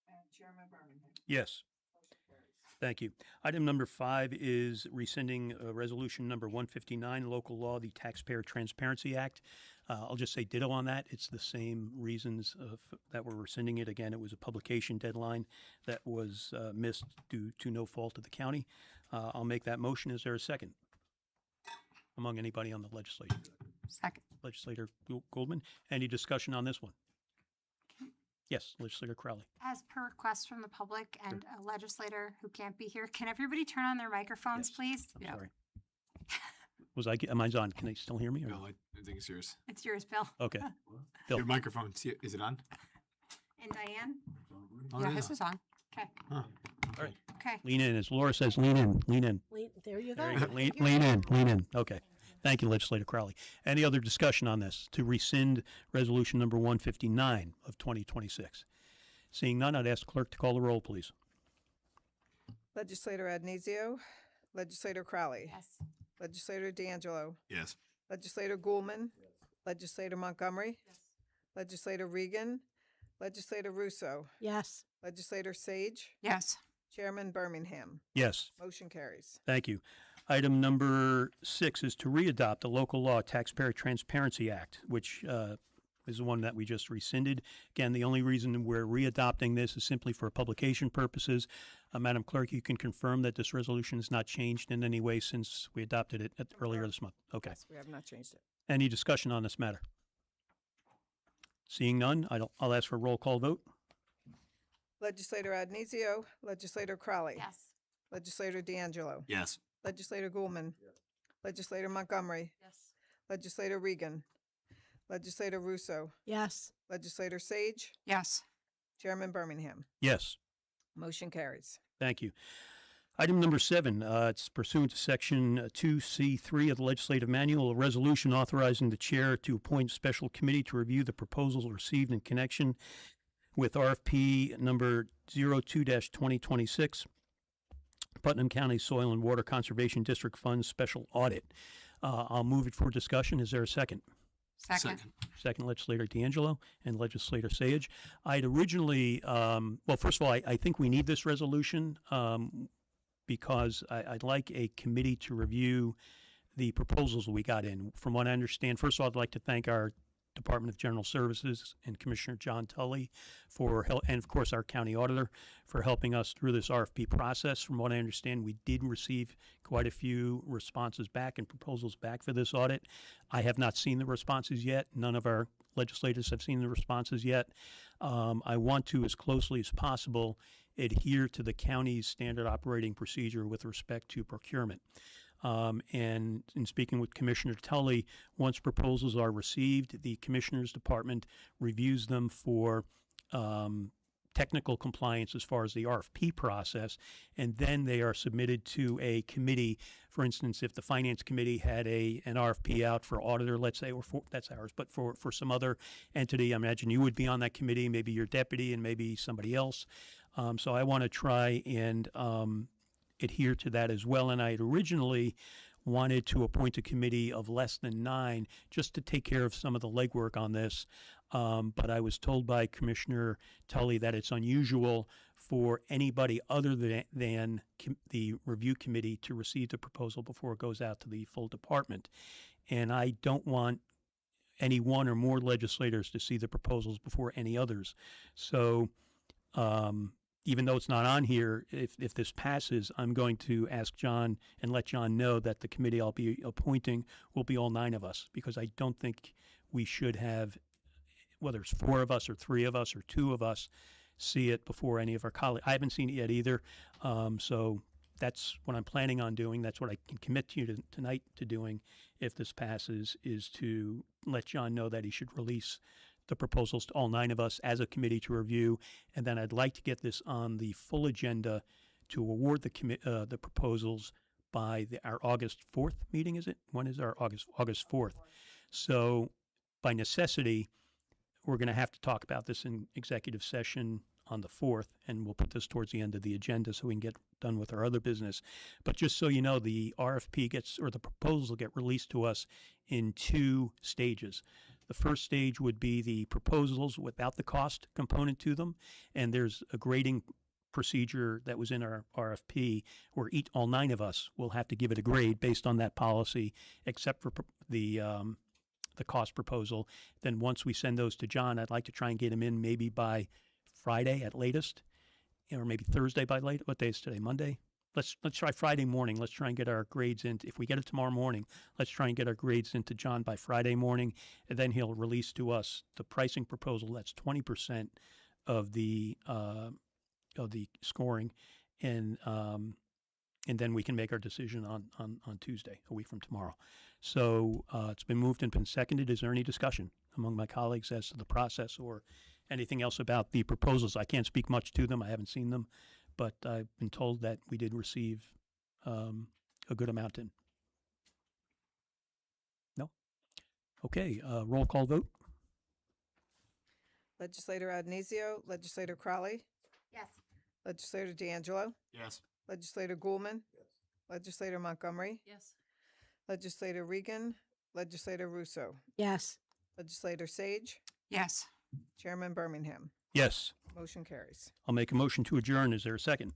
and Chairman Birmingham. Yes. Motion carries. Thank you. Item number 5 is rescinding resolution number 159, local law, the Taxpayer Transparency Act. I'll just say ditto on that. It's the same reasons that we're rescinding it. Again, it was a publication deadline that was missed due to no fault of the county. I'll make that motion. Is there a second? Among anybody on the legislature? Second. Legislator Goldman. Any discussion on this one? Yes, Legislator Crowley. As per request from the public and a legislator who can't be here, can everybody turn on their microphones, Yes. please? I'm sorry. Mine's on. Can they still hear me? Or? Bill, I think it's yours. It's yours, Bill. Okay. Bill. Your microphone, is it on? And Diane? Oh, Yeah, it his is on. Okay. Huh. All right. Okay. Lean in. As Laura says, lean in. Lean in. There you There go. you go. Lean in. Lean in. Okay. Thank you, Legislator Crowley. Any other discussion on this to rescind resolution number 159 of 2026? Seeing none, I'd ask the clerk to call the roll, please. Legislator Adnesio, Legislator Crowley. Yes. Legislator D'Angelo, Yes. Legislator Goulman, Legislator Montgomery, Legislator Regan, Legislator Russo, Yes. Legislator Sage, Yes. Chairman Birmingham. Yes. Motion carries. Thank you. Item number 6 is to readopt the local law Taxpayer Transparency Act, which is the one that we just rescinded. Again, the only reason we're readopting this is simply for publication purposes. Madam Clerk, you can confirm that this resolution has not changed in any way since we adopted it earlier this month. Okay. Yes, we have not changed it. Any discussion on this matter? Seeing none, I'll ask for a roll call vote. Legislator Adnesio, Legislator Crowley. Yes. Legislator D'Angelo, Yes. Legislator Goulman, Legislator Montgomery, Yes. Legislator Regan, Legislator Russo, Yes. Legislator Sage, Yes. Chairman Birmingham. Yes. Motion carries. Thank you. Item number 7, it's pursuant to Section 2C3 of the Legislative Manual, a resolution authorizing the chair to appoint a special committee to review the proposals received in connection with RFP number 02-2026, Putnam County Soil and Water Conservation District Fund Special Audit. I'll move it for discussion. Is there a second? Second. Second, Legislator D'Angelo and Legislator Sage. I'd originally, well, first of all, I think we need this resolution because I'd like a committee to review the proposals we got in. From what I understand, first of all, I'd like to thank our Department of General Services and Commissioner John Tully for help, and of course our county auditor for helping us through this RFP process. From what I understand, we did receive quite a few responses back and proposals back for this audit. I have not seen the responses yet. None of our legislators have seen the responses yet. I want to, as closely as possible, adhere to the county's standard operating procedure with respect to procurement. And in speaking with Commissioner Tully, once proposals are received, the Commissioner's Department reviews them for technical compliance as far as the RFP process, and then they are submitted to a committee. For instance, if the finance committee had an RFP out for auditor, let's say, or for, that's ours, but for some other entity, I imagine you would be on that committee, maybe your deputy and maybe somebody else. So I want to try and adhere to that as well. And I had originally wanted to appoint a committee of less than 9 just to take care of some of the legwork on this. But I was told by Commissioner Tully that it's unusual for anybody other than the review committee to receive the proposal before it goes out to the full department. And I don't want any one or more legislators to see the proposals before any others. So even though it's not on here, if this passes, I'm going to ask John and let John know that the committee I'll be appointing will be all 9 of us, because I don't think we should have, whether it's 4 of us or 3 of us or 2 of us, see it before any of our colleagues. I haven't seen it yet either. So that's what I'm planning on doing. That's what I can commit to you tonight to doing if this passes, is to let John know that he should release the proposals to all 9 of us as a committee to review. And then I'd like to get this on the full agenda to award the proposals by our August 4th meeting, is it? When is our August 4th? So by necessity, we're going to have to talk about this in executive session on the 4th, and we'll put this towards the end of the agenda so we can get done with our other business. But just so you know, the RFP the proposal get released to us in 2 stages. The first stage would be the proposals without the cost component to them, and there's a grading procedure that was in our RFP where all 9 of us will have to give it a grade based on that policy, except for the cost proposal. Then once we send those to John, I'd like to try and get him in maybe by Friday at latest, or maybe Thursday by late. What day is today? Monday? Let's try Friday morning. Let's try and get our grades in. If we get it tomorrow morning, let's try and get our grades into John by Friday morning, and then he'll release to us the pricing proposal. That's 20% of the scoring, and then we can make our decision on Tuesday, a week from tomorrow. So it's been moved and been seconded. Is there any discussion among my colleagues as to the process or anything else about the proposals? I can't speak much to them. I haven't seen them, but I've been told that we did receive a good amount in. No? Okay, roll call vote. Legislator Adnesio, Legislator Crowley, Yes. Legislator D'Angelo, Yes. Legislator Goulman, Legislator Montgomery, Yes. Legislator Regan, Legislator Russo, Yes. Legislator Sage, Yes. Chairman Birmingham. Yes. Motion carries. I'll make a motion to adjourn. Is there a second?